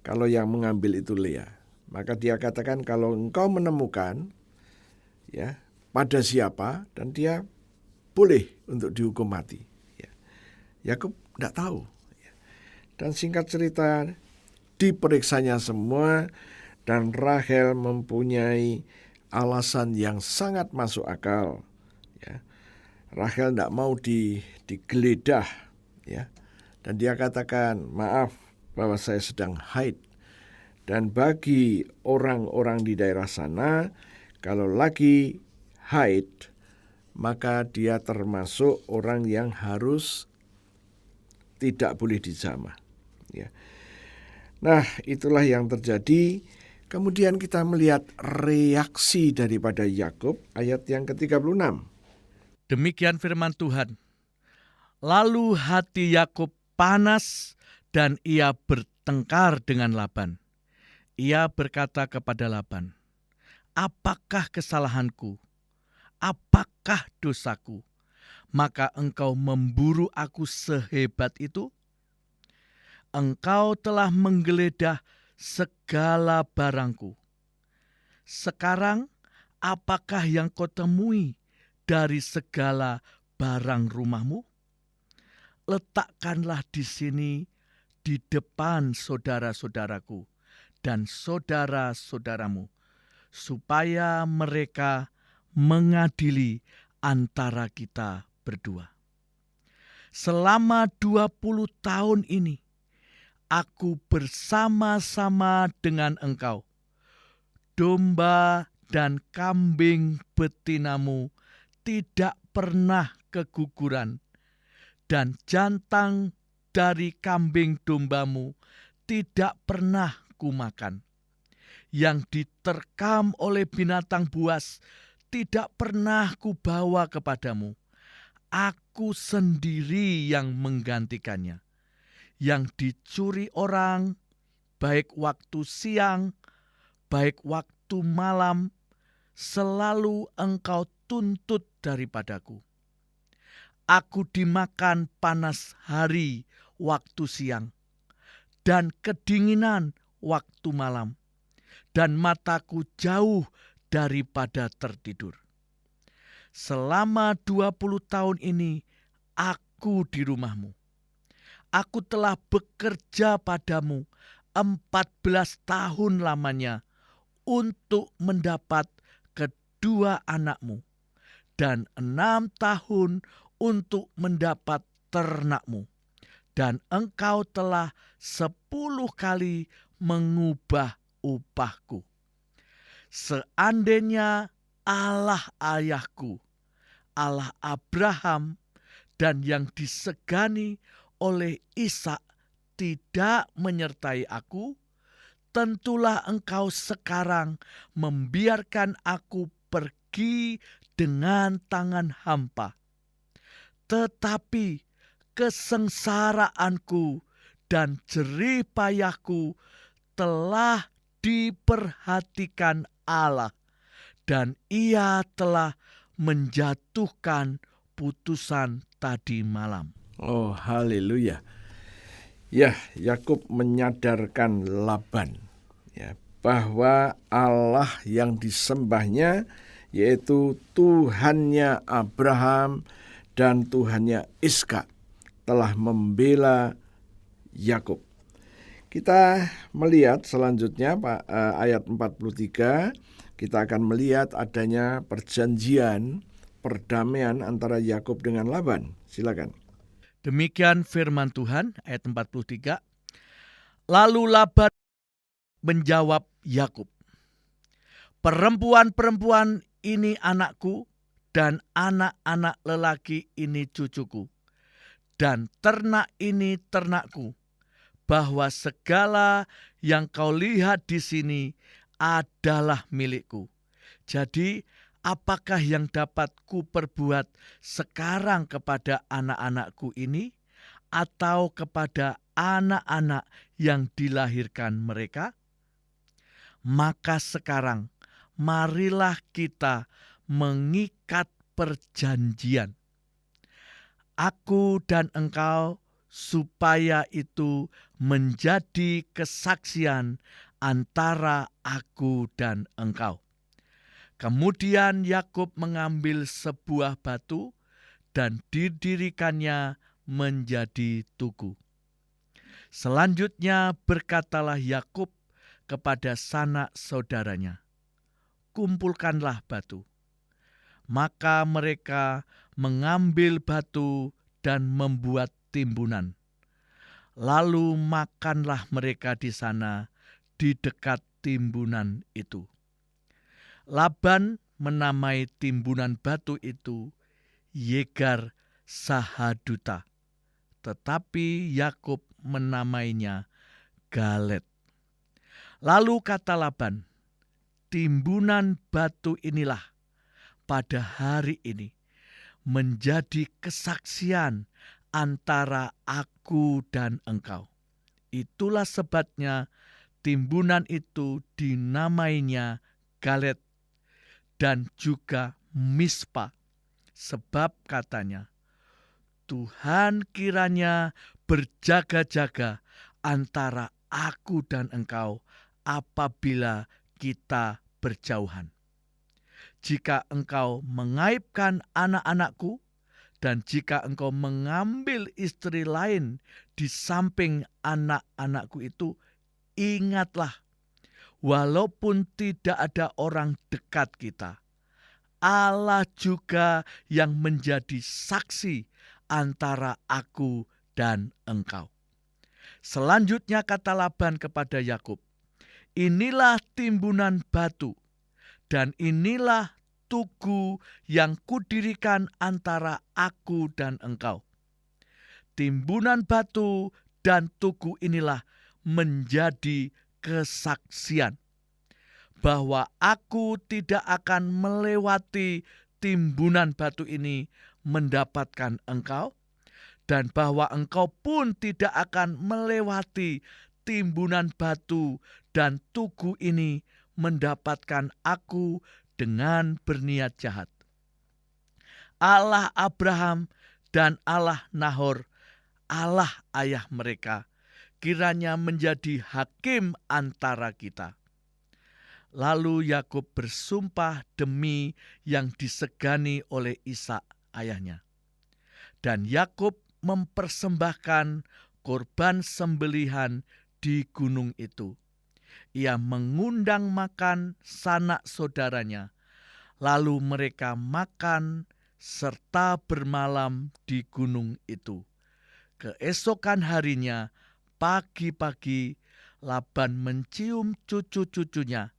kalau yang mengambil itu Lea. Maka dia katakan kalau engkau menemukan ya pada siapa, dan dia boleh untuk dihukum mati. Ya. Yakub tidak tahu. Ya. Dan singkat cerita diperiksanya semua, dan Rahel mempunyai alasan yang sangat masuk akal. Ya. Rahel tidak mau digeledah, ya. Dan dia katakan, maaf bahwa saya sedang haid. Dan bagi orang-orang di daerah sana, kalau lagi haid, maka dia termasuk orang yang harus tidak boleh dijamah. Ya. Nah, itulah yang terjadi. Kemudian kita melihat reaksi daripada Yakub, ayat yang ke-36. Demikian firman Tuhan. Lalu hati Yakub panas dan ia bertengkar dengan Laban. Ia berkata kepada Laban, apakah kesalahanku? Apakah dosaku? Maka engkau memburu aku sehebat itu? Engkau telah menggeledah segala barangku. Sekarang apakah yang kau temui dari segala barang rumahmu? Letakkanlah di sini di depan saudara-saudaraku dan saudara-saudaramu, supaya mereka mengadili antara kita berdua. Selama 20 tahun ini, aku bersama-sama dengan engkau. Domba dan kambing betinamu tidak pernah keguguran, dan jantan dari kambing dombamu tidak pernah kumakan. Yang diterkam oleh binatang buas tidak pernah kubawa kepadamu. Aku sendiri yang menggantikannya. Yang dicuri orang, baik waktu siang, baik waktu malam, selalu engkau tuntut daripadaku. Aku dimakan panas hari waktu siang, dan kedinginan waktu malam, dan mataku jauh daripada tertidur. Selama 20 tahun ini aku di rumahmu. Aku telah bekerja padamu 14 tahun lamanya untuk mendapat kedua anakmu, dan 6 tahun untuk mendapat ternakmu. Dan engkau telah 10 kali mengubah upahku. Seandainya Allah ayahku, Allah Abraham, dan yang disegani oleh Ishak tidak menyertai aku, tentulah engkau sekarang membiarkan aku pergi dengan tangan hampa. Tetapi kesengsaraanku dan jerih payahku telah diperhatikan Allah, dan Ia telah menjatuhkan putusan tadi malam. Oh, haleluya. Ya, Yakub menyadarkan Laban ya, bahwa Allah yang disembahnya yaitu Tuhannya Abraham dan Tuhannya Ishak telah membela Yakub. Kita melihat selanjutnya ayat 43, kita akan melihat adanya perjanjian perdamaian antara Yakub dengan Laban. Silakan. Demikian firman Tuhan, ayat 43. Lalu Laban menjawab Yakub, perempuan-perempuan ini anakku, dan anak-anak lelaki ini cucuku, dan ternak ini ternakku, bahwa segala yang kau lihat di sini adalah milikku. Jadi apakah yang dapat kuperbuat sekarang kepada anak-anakku ini, atau kepada anak-anak yang dilahirkan mereka? Maka sekarang marilah kita mengikat perjanjian. Aku dan engkau supaya itu menjadi kesaksian antara aku dan engkau. Kemudian Yakub mengambil sebuah batu dan didirikannya menjadi tugu. Selanjutnya berkatalah Yakub kepada sanak saudaranya, "Kumpulkanlah batu." Maka mereka mengambil batu dan membuat timbunan. Lalu makanlah mereka di sana di dekat timbunan itu. Laban menamai timbunan batu itu Yegar Sahaduta, tetapi Yakub menamainya Galet. Lalu kata Laban, "Timbunan batu inilah pada hari ini menjadi kesaksian antara aku dan engkau." Itulah sebabnya timbunan itu dinamainya Galet dan juga Mispa, sebab katanya, "Tuhan kiranya berjaga-jaga antara aku dan engkau apabila kita berjauhan. Jika engkau mengaibkan anak-anakku, dan jika engkau mengambil istri lain di samping anak-anakku itu, ingatlah, walaupun tidak ada orang dekat kita, Allah juga yang menjadi saksi antara aku dan engkau." Selanjutnya kata Laban kepada Yakub, "Inilah timbunan batu, dan inilah tugu yang kudirikan antara aku dan engkau. Timbunan batu dan tugu inilah menjadi kesaksian bahwa aku tidak akan melewati timbunan batu ini mendapatkan engkau, dan bahwa engkau pun tidak akan melewati timbunan batu dan tugu ini mendapatkan aku dengan berniat jahat. Allah Abraham dan Allah Nahor, Allah ayah mereka, kiranya menjadi hakim antara kita." Lalu Yakub bersumpah demi yang disegani oleh Ishak ayahnya. Dan Yakub mempersembahkan korban sembelihan di gunung itu. Ia mengundang makan sanak saudaranya, lalu mereka makan serta bermalam di gunung itu. Keesokan harinya, pagi-pagi, Laban mencium cucu-cucunya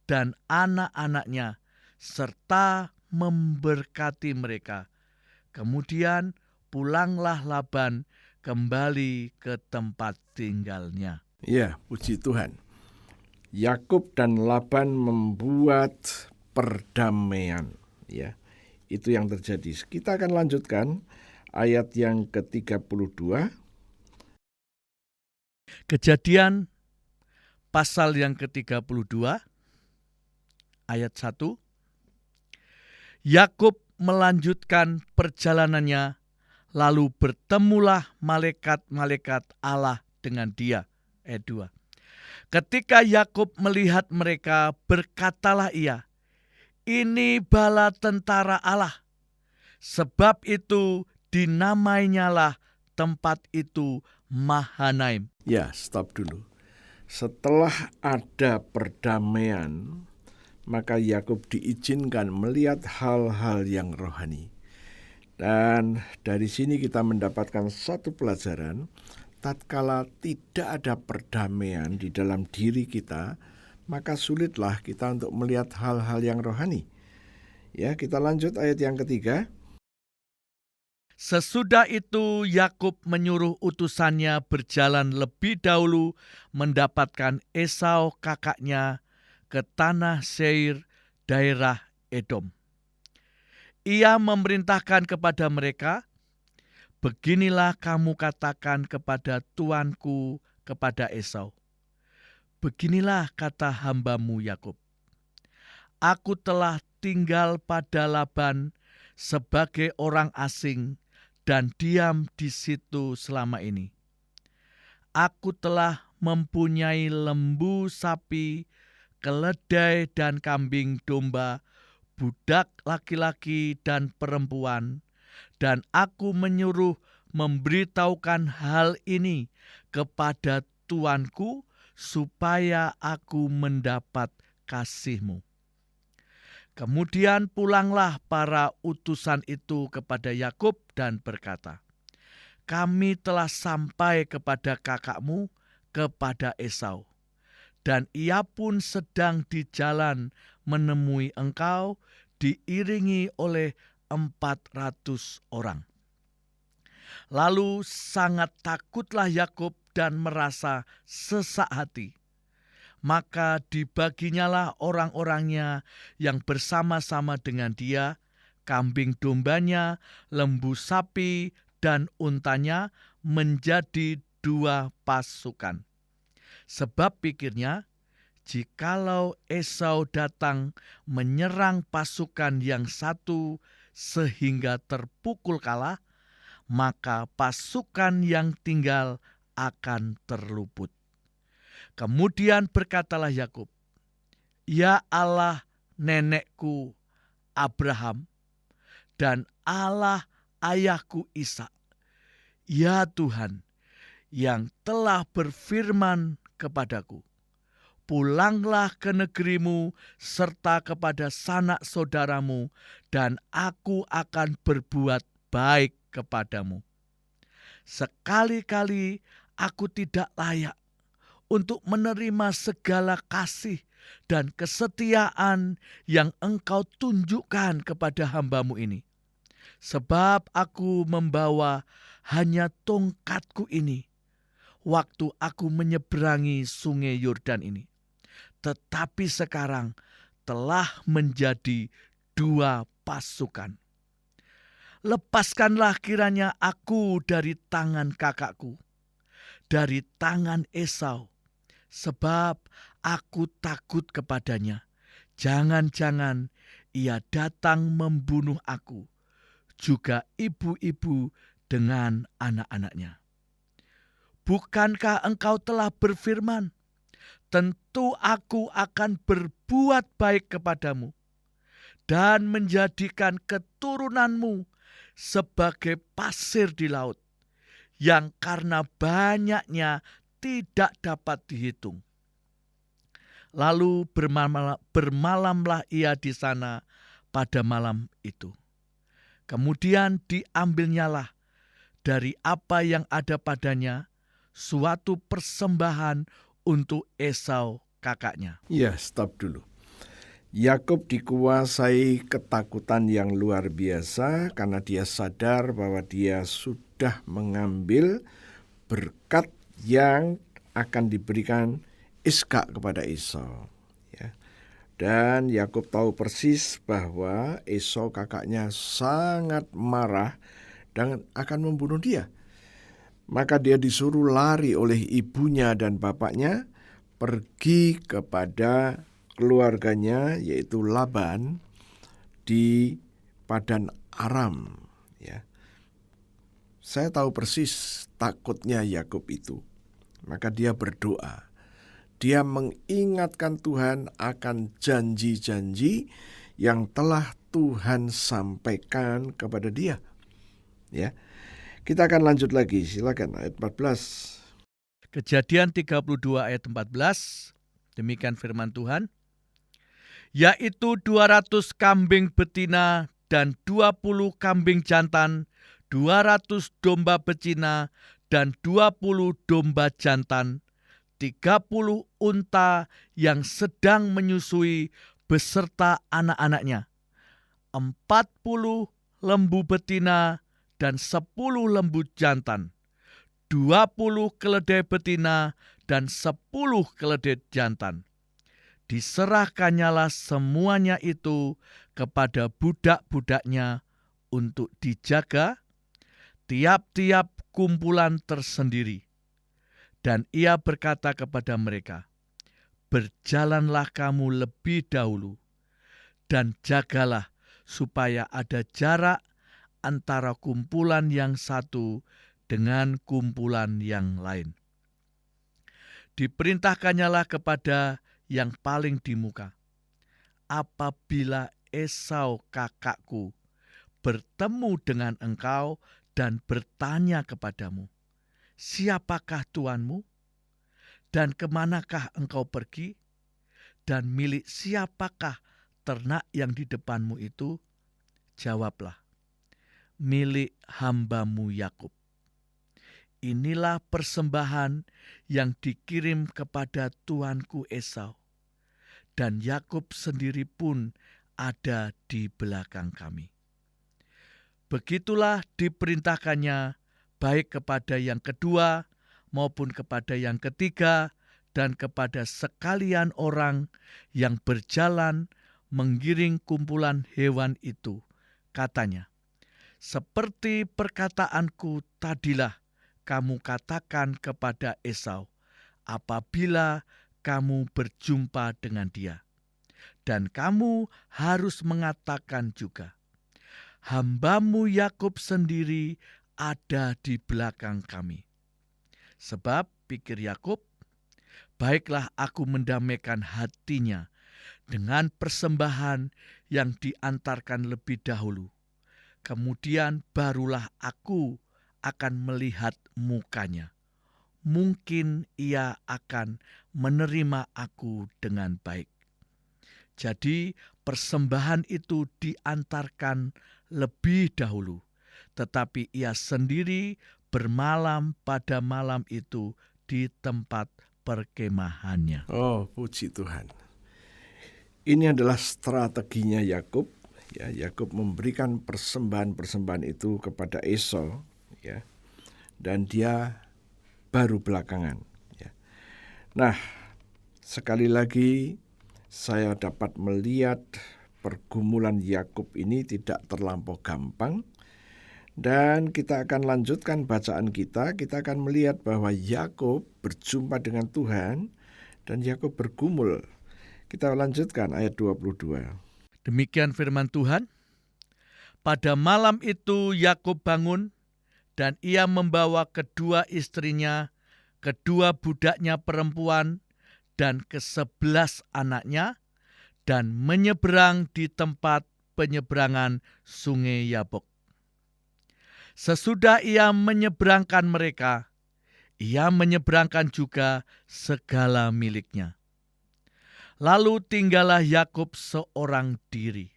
dan anak-anaknya, serta memberkati mereka. Kemudian pulanglah Laban kembali ke tempat tinggalnya. Ya, puji Tuhan. Yakub dan Laban membuat perdamaian. Ya, itu yang terjadi. Kita akan lanjutkan ayat yang ke-32. Kejadian pasal yang ke-32 ayat 1. Yakub melanjutkan perjalanannya, lalu bertemulah malaikat-malaikat Allah dengan dia. Ayat 2. Ketika Yakub melihat mereka, berkatalah ia, "Ini bala tentara Allah." Sebab itu dinamainyalah tempat itu Mahanaim. Ya, stop dulu. Setelah ada perdamaian, maka Yakub diizinkan melihat hal-hal yang rohani. Dan dari sini kita mendapatkan satu pelajaran, tatkala tidak ada perdamaian di dalam diri kita, maka sulitlah kita untuk melihat hal-hal yang rohani. Ya, kita lanjut ayat yang ketiga. Sesudah itu Yakub menyuruh utusannya berjalan lebih dahulu mendapatkan Esau kakaknya ke tanah Seir, daerah Edom. Ia memerintahkan kepada mereka, "Beginilah kamu katakan kepada tuanku, kepada Esau. Beginilah kata hambamu Yakub. Aku telah tinggal pada Laban sebagai orang asing dan diam di situ selama ini. Aku telah mempunyai lembu sapi, keledai dan kambing domba, budak laki-laki dan perempuan, dan aku menyuruh memberitahukan hal ini kepada tuanku supaya aku mendapat kasih-Mu. Kemudian pulanglah para utusan itu kepada Yakub dan berkata, kami telah sampai kepada kakakmu, kepada Esau. Dan ia pun sedang di jalan menemui engkau, diiringi oleh 400 orang. Lalu sangat takutlah Yakub dan merasa sesak hati. Maka dibaginyalah orang-orangnya yang bersama-sama dengan dia, kambing dombanya, lembu sapi, dan untanya menjadi 2 pasukan. Sebab pikirnya, jikalau Esau datang menyerang pasukan yang satu sehingga terpukul kalah, maka pasukan yang tinggal akan terluput. Kemudian berkatalah Yakub, ya Allah nenekku Abraham dan Allah ayahku Ishak, ya Tuhan yang telah berfirman kepadaku, pulanglah ke negerimu serta kepada sanak saudaramu, dan aku akan berbuat baik kepadamu. Sekali-kali aku tidak layak untuk menerima segala kasih dan kesetiaan yang engkau tunjukkan kepada hamba-Mu ini. Sebab aku membawa hanya tongkatku ini waktu aku menyeberangi sungai Yordan ini. Tetapi sekarang telah menjadi 2 pasukan. Lepaskanlah kiranya aku dari tangan kakakku, dari tangan Esau, sebab aku takut kepadanya. Jangan-jangan ia datang membunuh aku, juga ibu-ibu dengan anak-anaknya. Bukankah engkau telah berfirman, tentu aku akan berbuat baik kepadamu, dan menjadikan keturunanmu sebagai pasir di laut, yang karena banyaknya tidak dapat dihitung. Lalu bermalamlah ia di sana pada malam itu. Kemudian diambilnyalah dari apa yang ada padanya suatu persembahan untuk Esau kakaknya. Ya, stop dulu. Yakub dikuasai ketakutan yang luar biasa karena dia sadar bahwa dia sudah mengambil berkat yang akan diberikan Ishak kepada Esau. Ya. Dan Yakub tahu persis bahwa Esau kakaknya sangat marah dan akan membunuh dia. Maka dia disuruh lari oleh ibunya dan bapaknya pergi kepada keluarganya, yaitu Laban di Padan Aram. Ya. Saya tahu persis takutnya Yakub itu. Maka dia berdoa. Dia mengingatkan Tuhan akan janji-janji yang telah Tuhan sampaikan kepada dia. Ya. Kita akan lanjut lagi. Silakan ayat 14. Kejadian 32 ayat 14. Demikian firman Tuhan. Yaitu 200 kambing betina dan 20 kambing jantan, 200 domba betina dan 20 domba jantan, 30 unta yang sedang menyusui beserta anak-anaknya, 40 lembu betina dan 10 lembu jantan, 20 keledai betina dan 10 keledai jantan. Diserahkannyalah semuanya itu kepada budak-budaknya untuk dijaga tiap-tiap kumpulan tersendiri. Dan ia berkata kepada mereka, berjalanlah kamu lebih dahulu dan jagalah supaya ada jarak antara kumpulan yang satu dengan kumpulan yang lain. Diperintahkannyalah kepada yang paling di muka, apabila Esau kakakku bertemu dengan engkau dan bertanya kepadamu, siapakah tuanmu? Dan kemanakah engkau pergi? Dan milik siapakah ternak yang di depanmu itu? Jawablah, milik hambamu Yakub. Inilah persembahan yang dikirim kepada tuanku Esau. Dan Yakub sendiri pun ada di belakang kami. Begitulah diperintahkannya baik kepada yang kedua maupun kepada yang ketiga dan kepada sekalian orang yang berjalan menggiring kumpulan hewan itu. Katanya, seperti perkataanku tadilah kamu katakan kepada Esau apabila kamu berjumpa dengan dia. Dan kamu harus mengatakan juga, hambamu Yakub sendiri ada di belakang kami. Sebab, pikir Yakub, baiklah aku mendamaikan hatinya dengan persembahan yang diantarkan lebih dahulu. Kemudian barulah aku akan melihat mukanya. Mungkin ia akan menerima aku dengan baik. Jadi persembahan itu diantarkan lebih dahulu, tetapi ia sendiri bermalam pada malam itu di tempat perkemahannya. Oh, puji Tuhan. Ini adalah strateginya Yakub. Ya, Yakub memberikan persembahan-persembahan itu kepada Esau, ya, dan dia baru belakangan. Ya. Nah, sekali lagi saya dapat melihat pergumulan Yakub ini tidak terlampau gampang. Dan kita akan lanjutkan bacaan kita. Kita akan melihat bahwa Yakub berjumpa dengan Tuhan dan Yakub bergumul. Kita lanjutkan ayat 22. Demikian firman Tuhan. Pada malam itu Yakub bangun dan ia membawa kedua istrinya, kedua budaknya perempuan dan ke-11 anaknya dan menyeberang di tempat penyeberangan sungai Yabok. Sesudah ia menyeberangkan mereka, ia menyeberangkan juga segala miliknya. Lalu tinggallah Yakub seorang diri.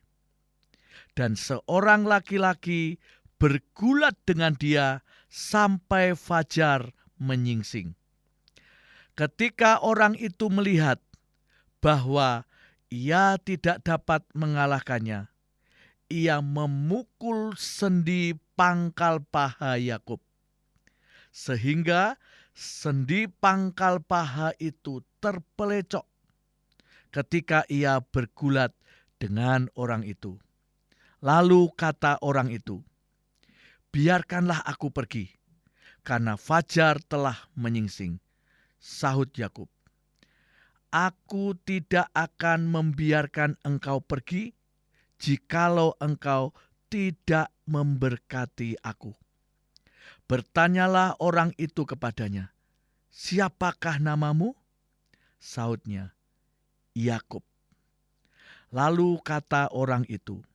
Dan seorang laki-laki bergulat dengan dia sampai fajar menyingsing. Ketika orang itu melihat bahwa ia tidak dapat mengalahkannya, ia memukul sendi pangkal paha Yakub, sehingga sendi pangkal paha itu terpelecok ketika ia bergulat dengan orang itu. Lalu kata orang itu, biarkanlah aku pergi, karena fajar telah menyingsing. Sahut Yakub, aku tidak akan membiarkan engkau pergi, jikalau engkau tidak memberkati aku. Bertanyalah orang itu kepadanya, siapakah namamu? Sahutnya, Yakub. Lalu kata orang itu,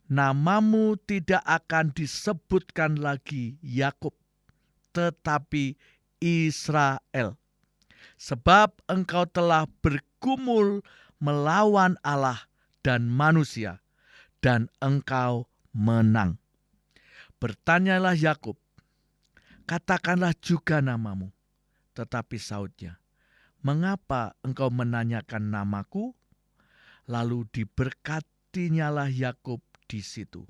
namamu tidak akan disebutkan lagi Yakub, tetapi Israel. Sebab engkau telah bergumul melawan Allah dan manusia, dan engkau menang. Bertanyalah Yakub, katakanlah juga namamu. Tetapi sahutnya, mengapa engkau menanyakan namaku? Lalu diberkatinyalah Yakub di situ.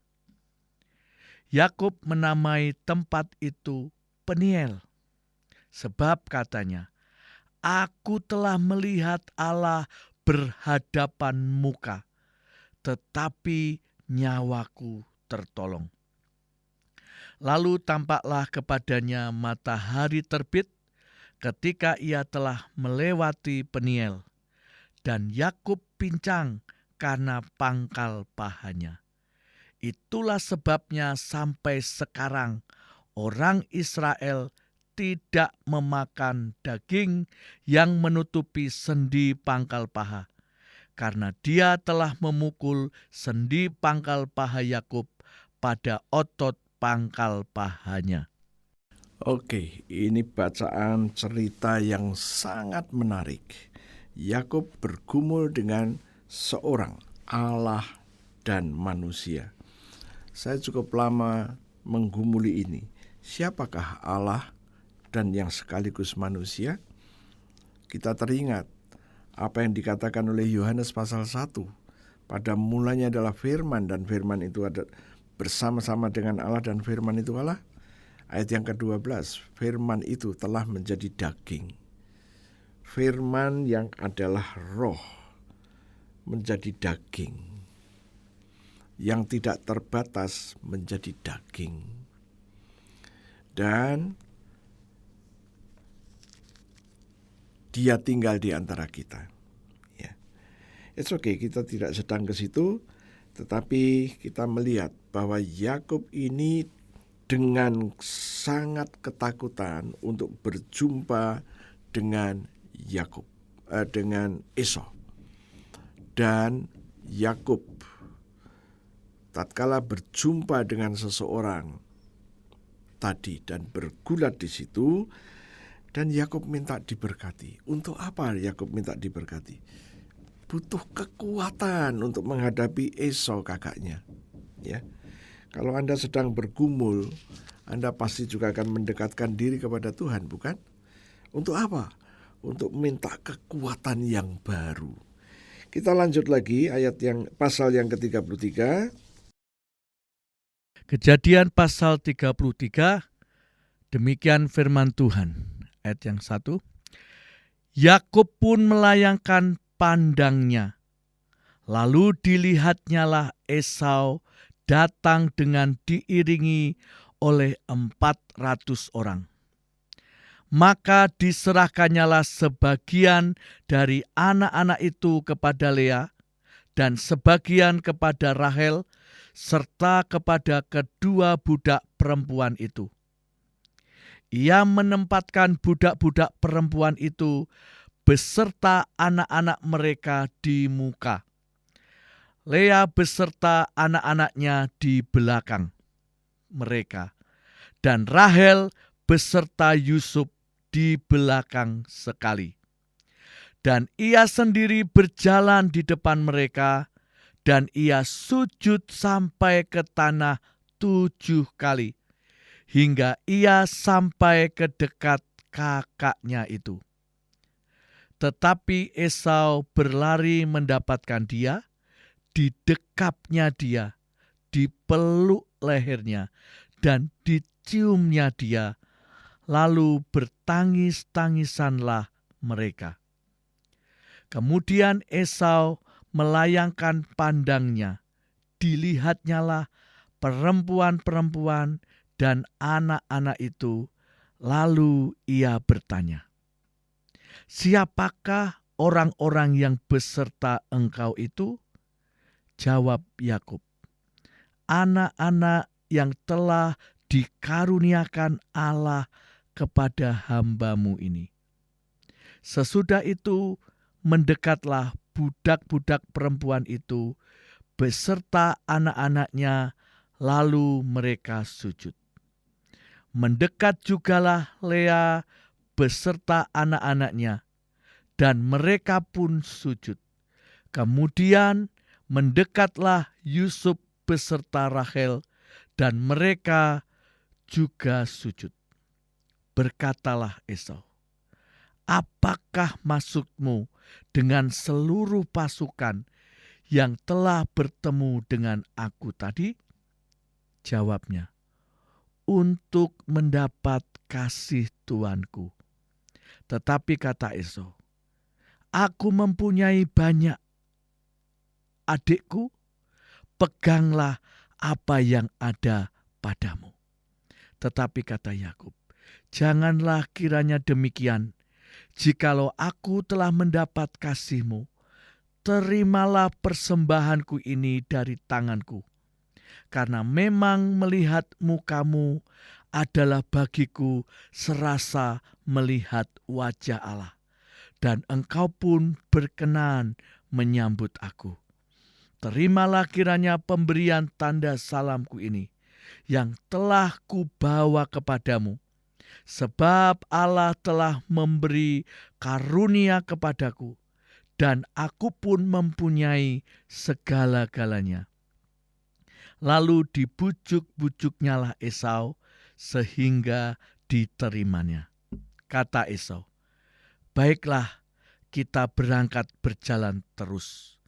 Yakub menamai tempat itu Peniel, sebab katanya, aku telah melihat Allah berhadapan muka, tetapi nyawaku tertolong. Lalu tampaklah kepadanya matahari terbit ketika ia telah melewati Peniel, dan Yakub pincang karena pangkal pahanya. Itulah sebabnya sampai sekarang orang Israel tidak memakan daging yang menutupi sendi pangkal paha, karena dia telah memukul sendi pangkal paha Yakub pada otot pangkal pahanya. Oke, ini bacaan cerita yang sangat menarik. Yakub bergumul dengan seorang Allah dan manusia. Saya cukup lama menggumuli ini. Siapakah Allah dan yang sekaligus manusia? Kita teringat apa yang dikatakan oleh Yohanes pasal 1. Pada mulanya adalah firman, dan firman itu ada bersama-sama dengan Allah, dan firman itu Allah. Ayat yang ke-12, firman itu telah menjadi daging. Firman yang adalah roh menjadi daging. Yang tidak terbatas menjadi daging. Dan dia tinggal di antara kita. Ya. It's okay, kita tidak sedang ke situ, tetapi kita melihat bahwa Yakub ini dengan sangat ketakutan untuk berjumpa dengan dengan Esau. Dan Yakub tatkala berjumpa dengan seseorang tadi dan bergulat di situ, dan Yakub minta diberkati. Untuk apa Yakub minta diberkati? Butuh kekuatan untuk menghadapi Esau kakaknya. Ya. Kalau Anda sedang bergumul, Anda pasti juga akan mendekatkan diri kepada Tuhan, bukan? Untuk apa? Untuk minta kekuatan yang baru. Kita lanjut lagi pasal yang ke-33. Kejadian pasal 33, demikian firman Tuhan. Ayat yang 1. Yakub pun melayangkan pandangnya. Lalu dilihatnyalah Esau datang dengan diiringi oleh 400 orang. Maka diserahkannyalah sebagian dari anak-anak itu kepada Lea, dan sebagian kepada Rahel, serta kepada kedua budak perempuan itu. Ia menempatkan budak-budak perempuan itu beserta anak-anak mereka di muka. Lea beserta anak-anaknya di belakang mereka, dan Rahel beserta Yusuf di belakang sekali. Dan ia sendiri berjalan di depan mereka, dan ia sujud sampai ke tanah 7 kali, hingga ia sampai ke dekat kakaknya itu. Tetapi Esau berlari mendapatkan dia, didekapnya dia, dipeluk lehernya, dan diciumnya dia, lalu bertangis-tangisanlah mereka. Kemudian Esau melayangkan pandangnya, dilihatnyalah perempuan-perempuan dan anak-anak itu, lalu ia bertanya, "Siapakah orang-orang yang beserta engkau itu?" Jawab Yakub, "Anak-anak yang telah dikaruniakan Allah kepada hamba-Mu ini." Sesudah itu mendekatlah budak-budak perempuan itu beserta anak-anaknya, lalu mereka sujud. Mendekat jugalah Lea beserta anak-anaknya, dan mereka pun sujud. Kemudian mendekatlah Yusuf beserta Rahel, dan mereka juga sujud. Berkatalah Esau, "Apakah maksudmu dengan seluruh pasukan yang telah bertemu dengan aku tadi?" Jawabnya, "Untuk mendapat kasih tuanku." Tetapi kata Esau, "Aku mempunyai banyak adikku, peganglah apa yang ada padamu." Tetapi kata Yakub, "Janganlah kiranya demikian. Jikalau aku telah mendapat kasih-Mu, terimalah persembahanku ini dari tanganku. karena memang melihat mukamu adalah bagiku serasa melihat wajah Allah, dan engkau pun berkenan menyambut aku. Terimalah kiranya pemberian tanda salamku ini, yang telah kubawa kepadamu, sebab Allah telah memberi karunia kepadaku, dan aku pun mempunyai segala-galanya. Lalu dibujuk-bujuknyalah Esau sehingga diterimanya. Kata Esau, "Baiklah, kita berangkat berjalan terus.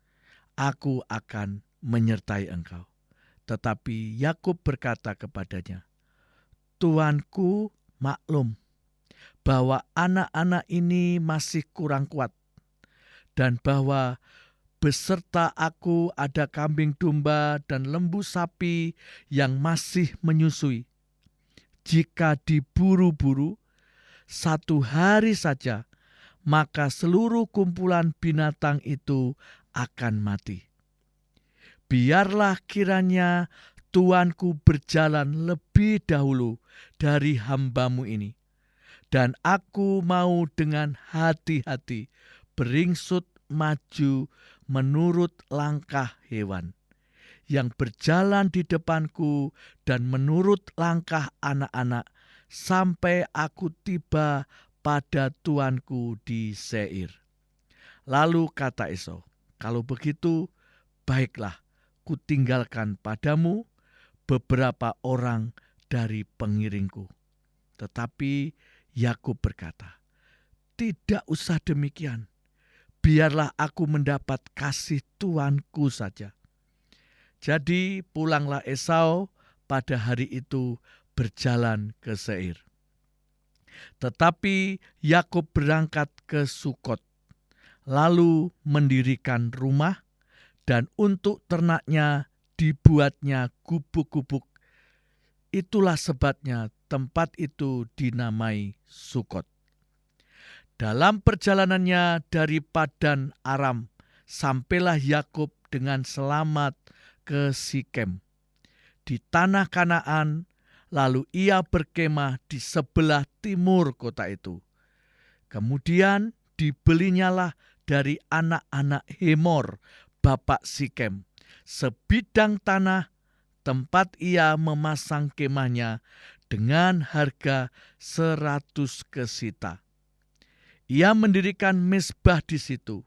Aku akan menyertai engkau." Tetapi Yakub berkata kepadanya, "Tuanku maklum bahwa anak-anak ini masih kurang kuat, dan bahwa beserta aku ada kambing domba dan lembu sapi yang masih menyusui. Jika diburu-buru 1 hari saja, maka seluruh kumpulan binatang itu akan mati. Biarlah kiranya tuanku berjalan lebih dahulu dari hambamu ini, dan aku mau dengan hati-hati beringsut maju menurut langkah hewan yang berjalan di depanku dan menurut langkah anak-anak sampai aku tiba pada tuanku di Seir." Lalu kata Esau, "Kalau begitu, baiklah, kutinggalkan padamu beberapa orang dari pengiringku." Tetapi Yakub berkata, "Tidak usah demikian. Biarlah aku mendapat kasih tuanku saja." Jadi pulanglah Esau pada hari itu berjalan ke Seir. Tetapi Yakub berangkat ke Sukot, lalu mendirikan rumah, dan untuk ternaknya dibuatnya gubuk-gubuk. Itulah sebabnya tempat itu dinamai Sukot. Dalam perjalanannya dari Padan Aram, sampailah Yakub dengan selamat ke Sikem di tanah Kanaan, lalu ia berkemah di sebelah timur kota itu. Kemudian dibelinyalah dari anak-anak Hemor, bapak Sikem, sebidang tanah tempat ia memasang kemahnya dengan harga 100 kesita. Ia mendirikan mezbah di situ,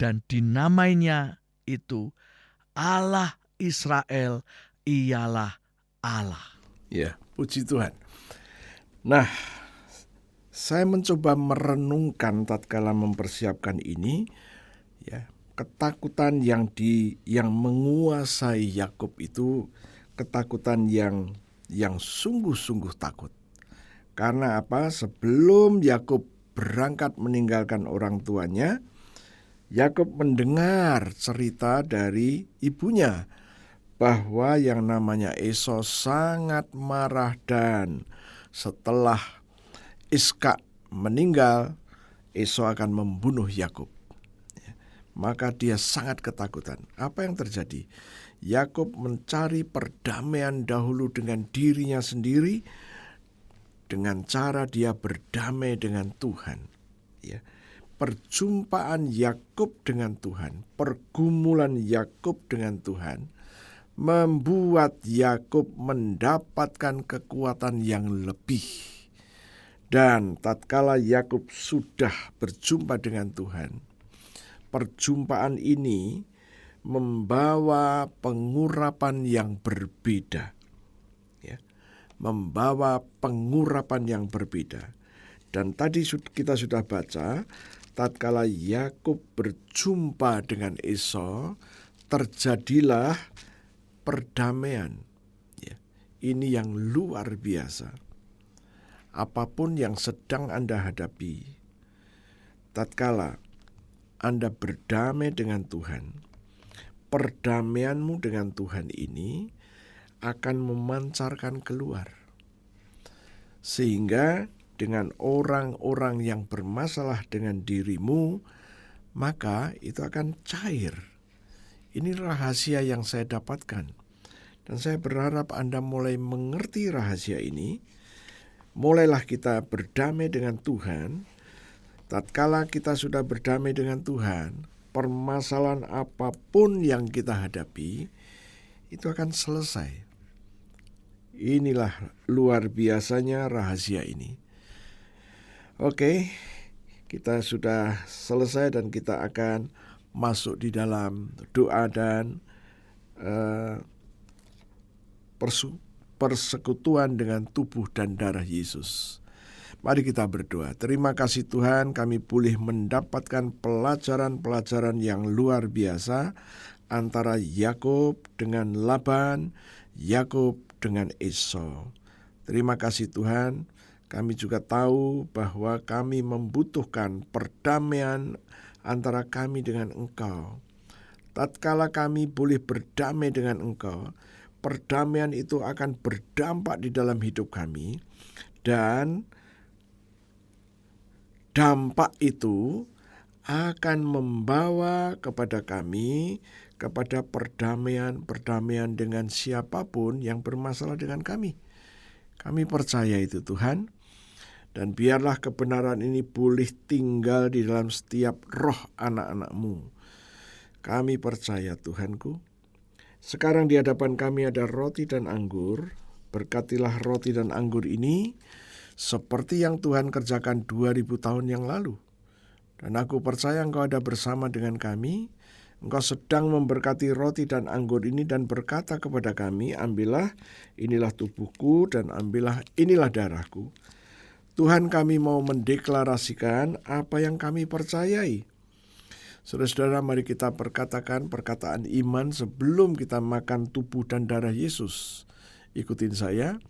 dan dinamainya itu Allah Israel ialah Allah. Ya, puji Tuhan. Nah, saya mencoba merenungkan tatkala mempersiapkan ini, ya, ketakutan yang menguasai Yakub itu ketakutan yang sungguh-sungguh takut. Karena apa? Sebelum Yakub berangkat meninggalkan orang tuanya, Yakub mendengar cerita dari ibunya bahwa yang namanya Esau sangat marah, dan setelah Iskak meninggal, Esau akan membunuh Yakub. Maka dia sangat ketakutan. Apa yang terjadi? Yakub mencari perdamaian dahulu dengan dirinya sendiri, dengan cara dia berdamai dengan Tuhan. Ya. Perjumpaan Yakub dengan Tuhan, pergumulan Yakub dengan Tuhan, membuat Yakub mendapatkan kekuatan yang lebih. Dan tatkala Yakub sudah berjumpa dengan Tuhan, perjumpaan ini membawa pengurapan yang berbeda. Ya, membawa pengurapan yang berbeda. Dan tadi kita sudah baca, tatkala Yakub berjumpa dengan Esau, terjadilah perdamaian. Ya, ini yang luar biasa. Apapun yang sedang Anda hadapi, tatkala Anda berdamai dengan Tuhan, perdamaianmu dengan Tuhan ini akan memancarkan keluar. Sehingga dengan orang-orang yang bermasalah dengan dirimu, maka itu akan cair. Ini rahasia yang saya dapatkan. Dan saya berharap Anda mulai mengerti rahasia ini. Mulailah kita berdamai dengan Tuhan. Tatkala kita sudah berdamai dengan Tuhan, permasalahan apapun yang kita hadapi itu akan selesai. Inilah luar biasanya rahasia ini. Oke, kita sudah selesai dan kita akan masuk di dalam doa dan persekutuan dengan tubuh dan darah Yesus. Mari kita berdoa. Terima kasih Tuhan, kami boleh mendapatkan pelajaran-pelajaran yang luar biasa antara Yakub dengan Laban, Yakub dengan Esau. Terima kasih Tuhan, kami juga tahu bahwa kami membutuhkan perdamaian antara kami dengan Engkau. Tatkala kami boleh berdamai dengan Engkau, perdamaian itu akan berdampak di dalam hidup kami, dan dampak itu akan membawa kepada kami kepada perdamaian dengan siapapun yang bermasalah dengan kami. Kami percaya itu Tuhan, dan biarlah kebenaran ini boleh tinggal di dalam setiap roh anak-anak-Mu. Kami percaya Tuhanku. Sekarang di hadapan kami ada roti dan anggur. Berkatilah roti dan anggur ini seperti yang Tuhan kerjakan 2000 tahun yang lalu. Dan aku percaya Engkau ada bersama dengan kami. Engkau sedang memberkati roti dan anggur ini dan berkata kepada kami, ambillah, inilah tubuhku, dan ambillah, inilah darahku. Tuhan, kami mau mendeklarasikan apa yang kami percayai. Saudara-saudara, mari kita perkatakan perkataan iman sebelum kita makan tubuh dan darah Yesus. Ikutin saya.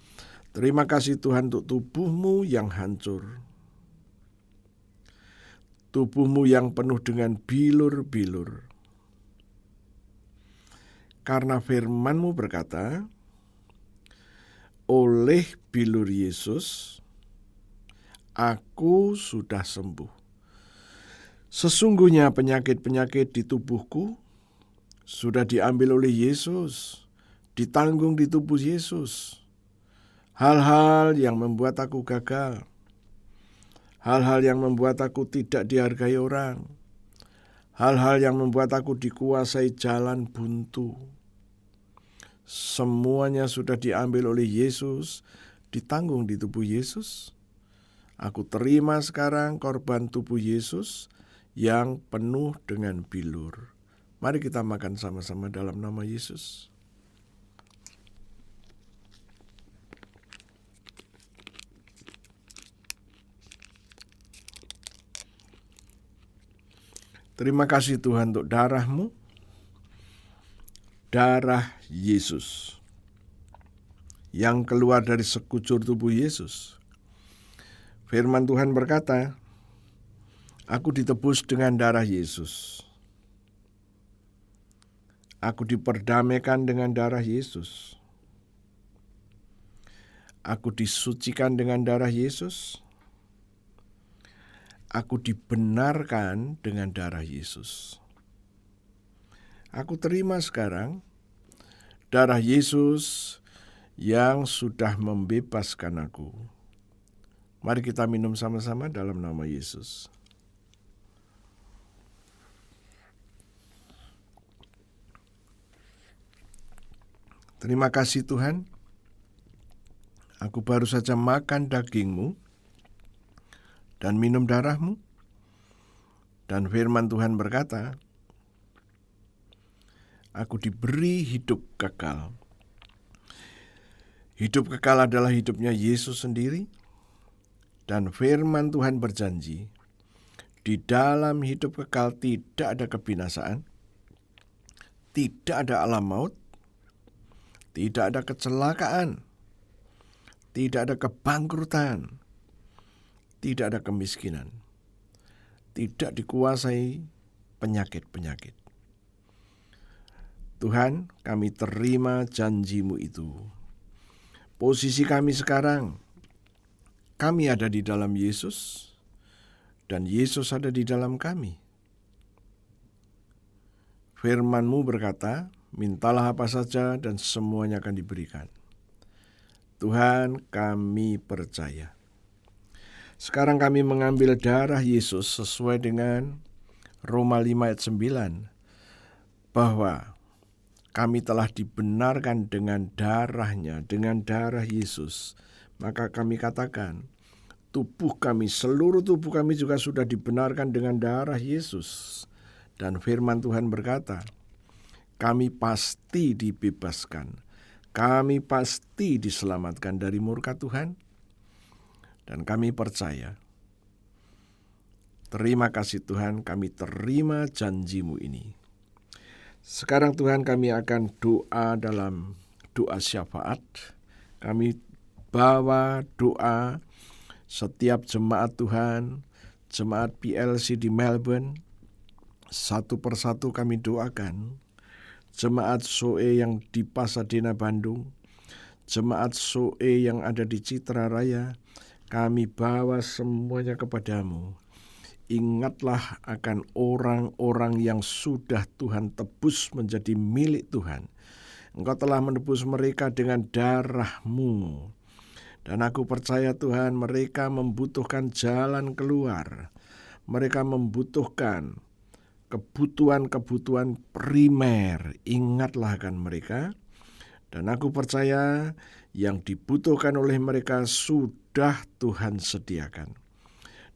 Terima kasih Tuhan untuk tubuh-Mu yang hancur. Tubuh-Mu yang penuh dengan bilur-bilur. Karena firman-Mu berkata, oleh bilur Yesus, aku sudah sembuh. Sesungguhnya penyakit-penyakit di tubuhku sudah diambil oleh Yesus, ditanggung di tubuh Yesus. Hal-hal yang membuat aku gagal, hal-hal yang membuat aku tidak dihargai orang, hal-hal yang membuat aku dikuasai jalan buntu, semuanya sudah diambil oleh Yesus, ditanggung di tubuh Yesus. Aku terima sekarang korban tubuh Yesus yang penuh dengan bilur. Mari kita makan sama-sama dalam nama Yesus. Terima kasih Tuhan untuk darah-Mu, darah Yesus yang keluar dari sekujur tubuh Yesus. Firman Tuhan berkata, aku ditebus dengan darah Yesus. Aku diperdamaikan dengan darah Yesus. Aku disucikan dengan darah Yesus. Aku dibenarkan dengan darah Yesus. Aku terima sekarang darah Yesus yang sudah membebaskan aku. Mari kita minum sama-sama dalam nama Yesus. Terima kasih Tuhan. Aku baru saja makan daging-Mu dan minum darah-Mu. Dan firman Tuhan berkata, aku diberi hidup kekal. Hidup kekal adalah hidupnya Yesus sendiri. Dan firman Tuhan berjanji, di dalam hidup kekal tidak ada kebinasaan, tidak ada alam maut, tidak ada kecelakaan, tidak ada kebangkrutan, tidak ada kemiskinan, tidak dikuasai penyakit-penyakit. Tuhan, kami terima janji-Mu itu. Posisi kami sekarang, kami ada di dalam Yesus, dan Yesus ada di dalam kami. Firman-Mu berkata, mintalah apa saja dan semuanya akan diberikan. Tuhan, kami percaya. Sekarang kami mengambil darah Yesus sesuai dengan Roma 5 ayat 9, bahwa kami telah dibenarkan dengan darahnya, dengan darah Yesus. Maka kami katakan, tubuh kami, seluruh tubuh kami juga sudah dibenarkan dengan darah Yesus. Dan firman Tuhan berkata, kami pasti dibebaskan, kami pasti diselamatkan dari murka Tuhan. Dan kami percaya. Terima kasih Tuhan, kami terima janji-Mu ini. Sekarang Tuhan, kami akan doa dalam doa syafaat. Kami bawa doa setiap jemaat Tuhan, jemaat PLC di Melbourne. Satu persatu kami doakan. Jemaat SOE yang di Pasadena, Bandung. Jemaat SOE yang ada di Citra Raya. Kami bawa semuanya kepadamu. Ingatlah akan orang-orang yang sudah Tuhan tebus menjadi milik Tuhan. Engkau telah menebus mereka dengan darah-Mu. Dan aku percaya Tuhan, mereka membutuhkan jalan keluar. Mereka membutuhkan kebutuhan-kebutuhan primer. Ingatlah akan mereka. Dan aku percaya yang dibutuhkan oleh mereka sudah Tuhan sediakan.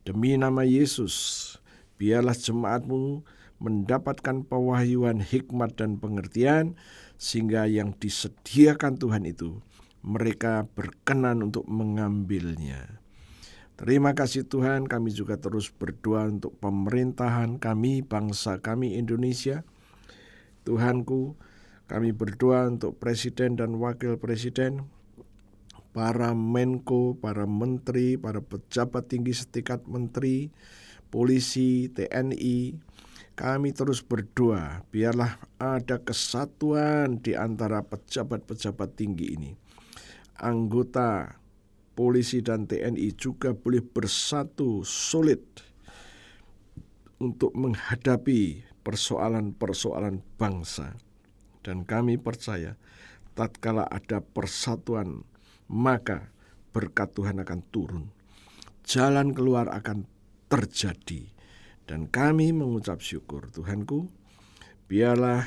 Demi nama Yesus, biarlah jemaat-Mu mendapatkan pewahyuan, hikmat, dan pengertian, sehingga yang disediakan Tuhan itu, mereka berkenan untuk mengambilnya. Terima kasih Tuhan, kami juga terus berdoa untuk pemerintahan kami, bangsa kami Indonesia. Tuhanku, kami berdoa untuk Presiden dan Wakil Presiden, para Menko, para Menteri, para pejabat tinggi setingkat Menteri, Polisi, TNI. Kami terus berdoa, biarlah ada kesatuan di antara pejabat-pejabat tinggi ini. Anggota Polisi dan TNI juga boleh bersatu solid untuk menghadapi persoalan-persoalan bangsa. Dan kami percaya, tatkala ada persatuan, maka berkat Tuhan akan turun. Jalan keluar akan terjadi. Dan kami mengucap syukur, Tuhanku, biarlah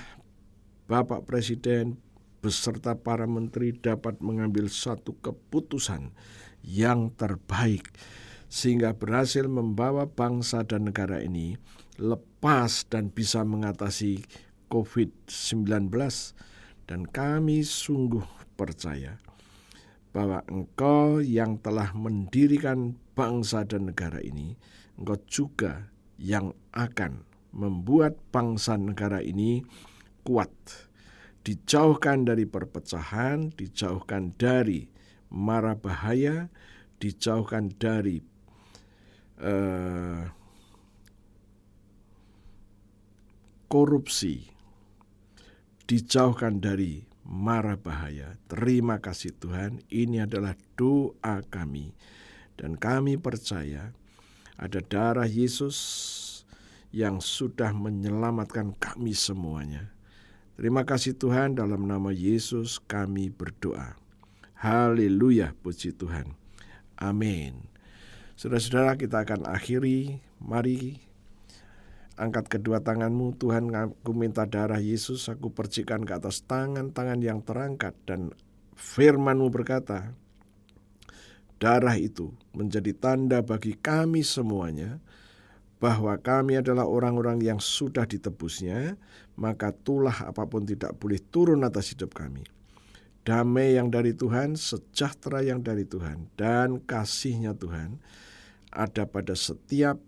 Bapak Presiden beserta para menteri dapat mengambil satu keputusan yang terbaik, sehingga berhasil membawa bangsa dan negara ini lepas dan bisa mengatasi COVID-19. Dan kami sungguh percaya bahwa Engkau yang telah mendirikan bangsa dan negara ini, Engkau juga yang akan membuat bangsa negara ini kuat, dijauhkan dari perpecahan, dijauhkan dari mara bahaya, dijauhkan dari korupsi, dijauhkan dari mara bahaya. Terima kasih Tuhan, ini adalah doa kami. Dan kami percaya ada darah Yesus yang sudah menyelamatkan kami semuanya. Terima kasih Tuhan, dalam nama Yesus kami berdoa. Haleluya, puji Tuhan. Amin. Saudara-saudara, kita akan akhiri. Mari angkat kedua tanganmu. Tuhan, aku minta darah Yesus, aku percikan ke atas tangan-tangan yang terangkat. Dan firman-Mu berkata, darah itu menjadi tanda bagi kami semuanya, bahwa kami adalah orang-orang yang sudah ditebusnya, maka tulah apapun tidak boleh turun atas hidup kami. Damai yang dari Tuhan, sejahtera yang dari Tuhan, dan kasih-Nya Tuhan ada pada setiap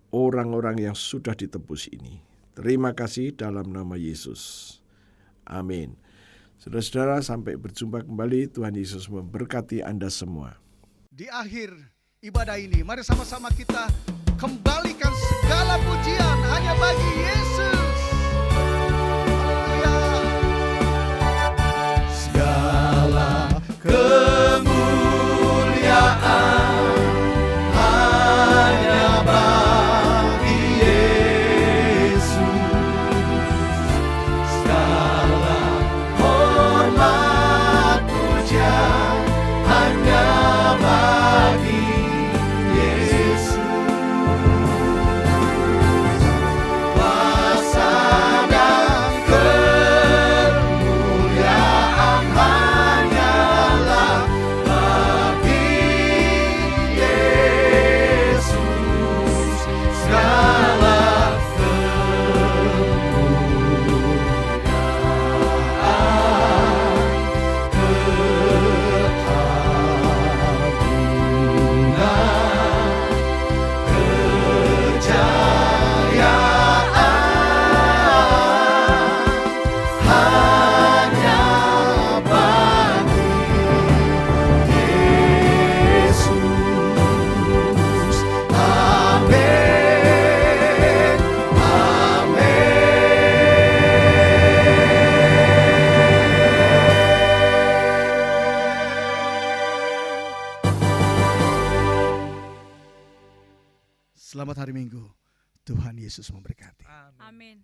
orang-orang yang sudah ditebus ini. Terima kasih dalam nama Yesus. Amin. Saudara-saudara, sampai berjumpa kembali. Tuhan Yesus memberkati Anda semua. Di akhir ibadah ini, mari sama-sama kita kembalikan segala pujian hanya bagi Yesus. Haleluya. Segala kemuliaan hanya bagi Yesus. Segala Yesus memberkati. Amin.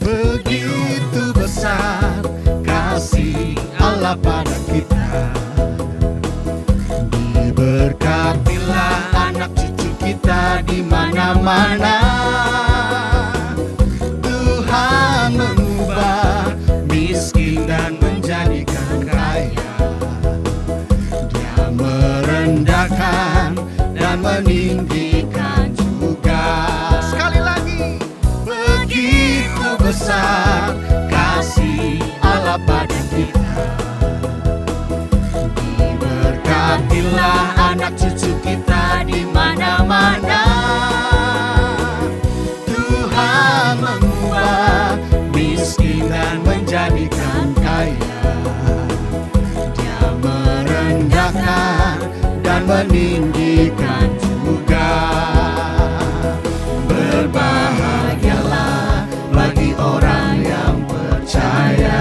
Begitu besar kasih Allah pada kita, diberkatilah anak cucu kita di mana-mana. Tuhan mengubah miskin dan menjadikan kaya. Dia merendahkan dan meninggikan juga. Sekali lagi, begitu besar kasih Allah pada kita. Diberkatilah anak cucu kita di mana-mana. Tuhan mengubah miskin dan menjadikan kaya. Dia merendahkan dan meninggikan juga. Berbahagialah bagi orang yang percaya,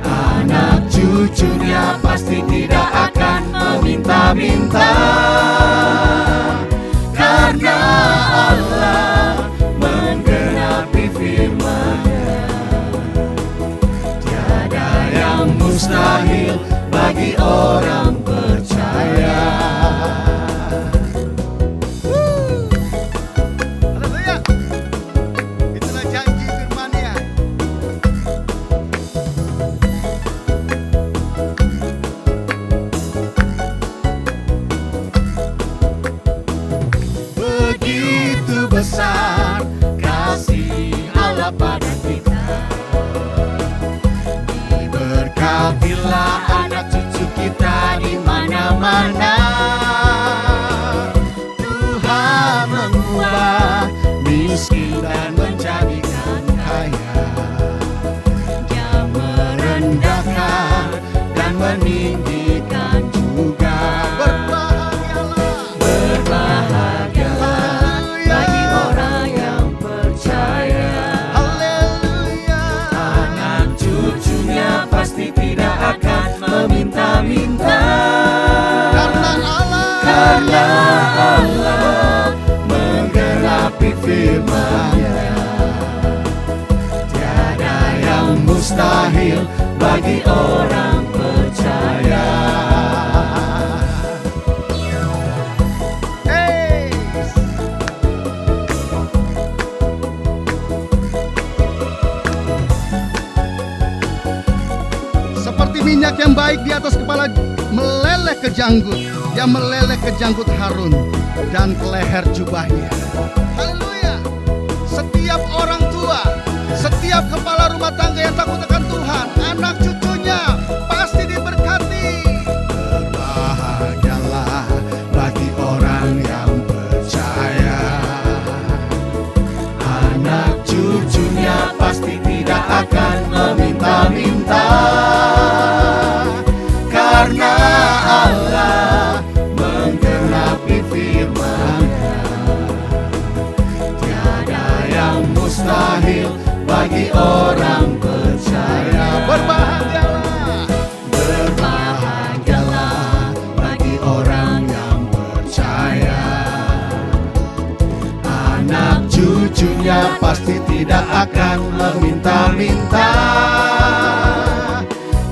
anak cucunya pasti tidak akan meminta-minta. Karena Allah menggenapi firman-Nya, tiada yang mustahil bagi orang percaya. Haleluya. Itulah janji firman-Nya. Begitu besar kasih Allah pada kita. Diberkatilah anak cucu kita di mana-mana. Tuhan mengubah miskin dan menjadikan kaya. Dia merendahkan dan meninggikan juga. Berbahagialah bagi orang yang percaya. Haleluya. Anak cucunya pasti tidak akan meminta-minta. Karena Allah menggenapi firman-Nya, tiada yang mustahil bagi orang percaya. Seperti minyak yang baik di atas kepala meleleh ke janggut, yang meleleh ke janggut Harun dan ke leher jubahnya. Haleluya. Setiap orang tua, setiap kepala rumah tangga yang takut akan Tuhan, anak cucunya pasti diberkati. Berbahagialah bagi orang yang percaya, anak cucunya pasti tidak akan meminta-minta. Karena Allah menggenapi firman-Nya, tiada yang mustahil bagi orang percaya. Berbahagialah, berbahagialah bagi orang yang percaya, anak cucunya pasti tidak akan meminta-minta.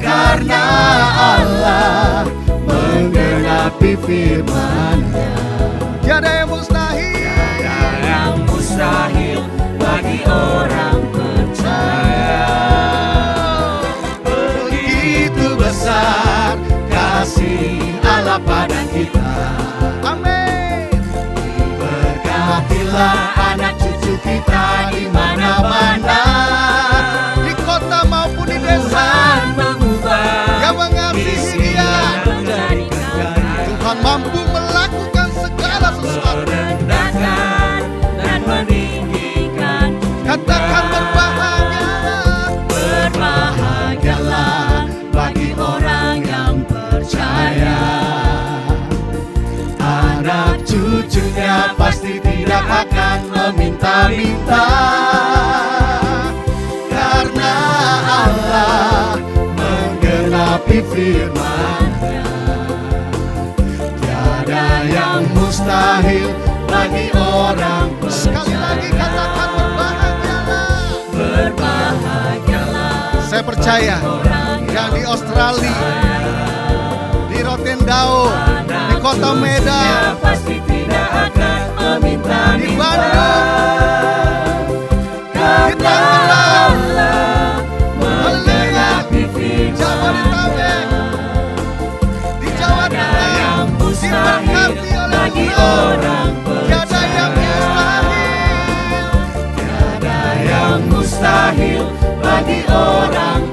Karena Allah menggenapi firman-Nya, tiada yang mustahil, tiada yang mustahil bagi orang percaya. Begitu besar kasih Allah pada kita. Amin. Diberkatilah anak cucu kita di mana-mana, di kota maupun di desa. Yang mengasihi Dia, Tuhan mampu melakukan segala sesuatu. Dan meninggikan. Katakan berbahagialah, berbahagialah bagi orang yang percaya, anak cucunya pasti tidak akan meminta kita minta, karena Allah menggenapi firman-Nya. Tiada yang mustahil bagi orang percaya. Sekali lagi katakan berbahagialah. Berbahagialah Saya percaya yang di Australia, di Rotendao, di kota Medan, pasti tidak akan meminta di Bandung, di Tangerang, menggenapi Jabodetabek, di Jawa Tengah, diberkati oleh bagi Allah. orang Tiada yang mustahil. Tiada yang mustahil bagi orang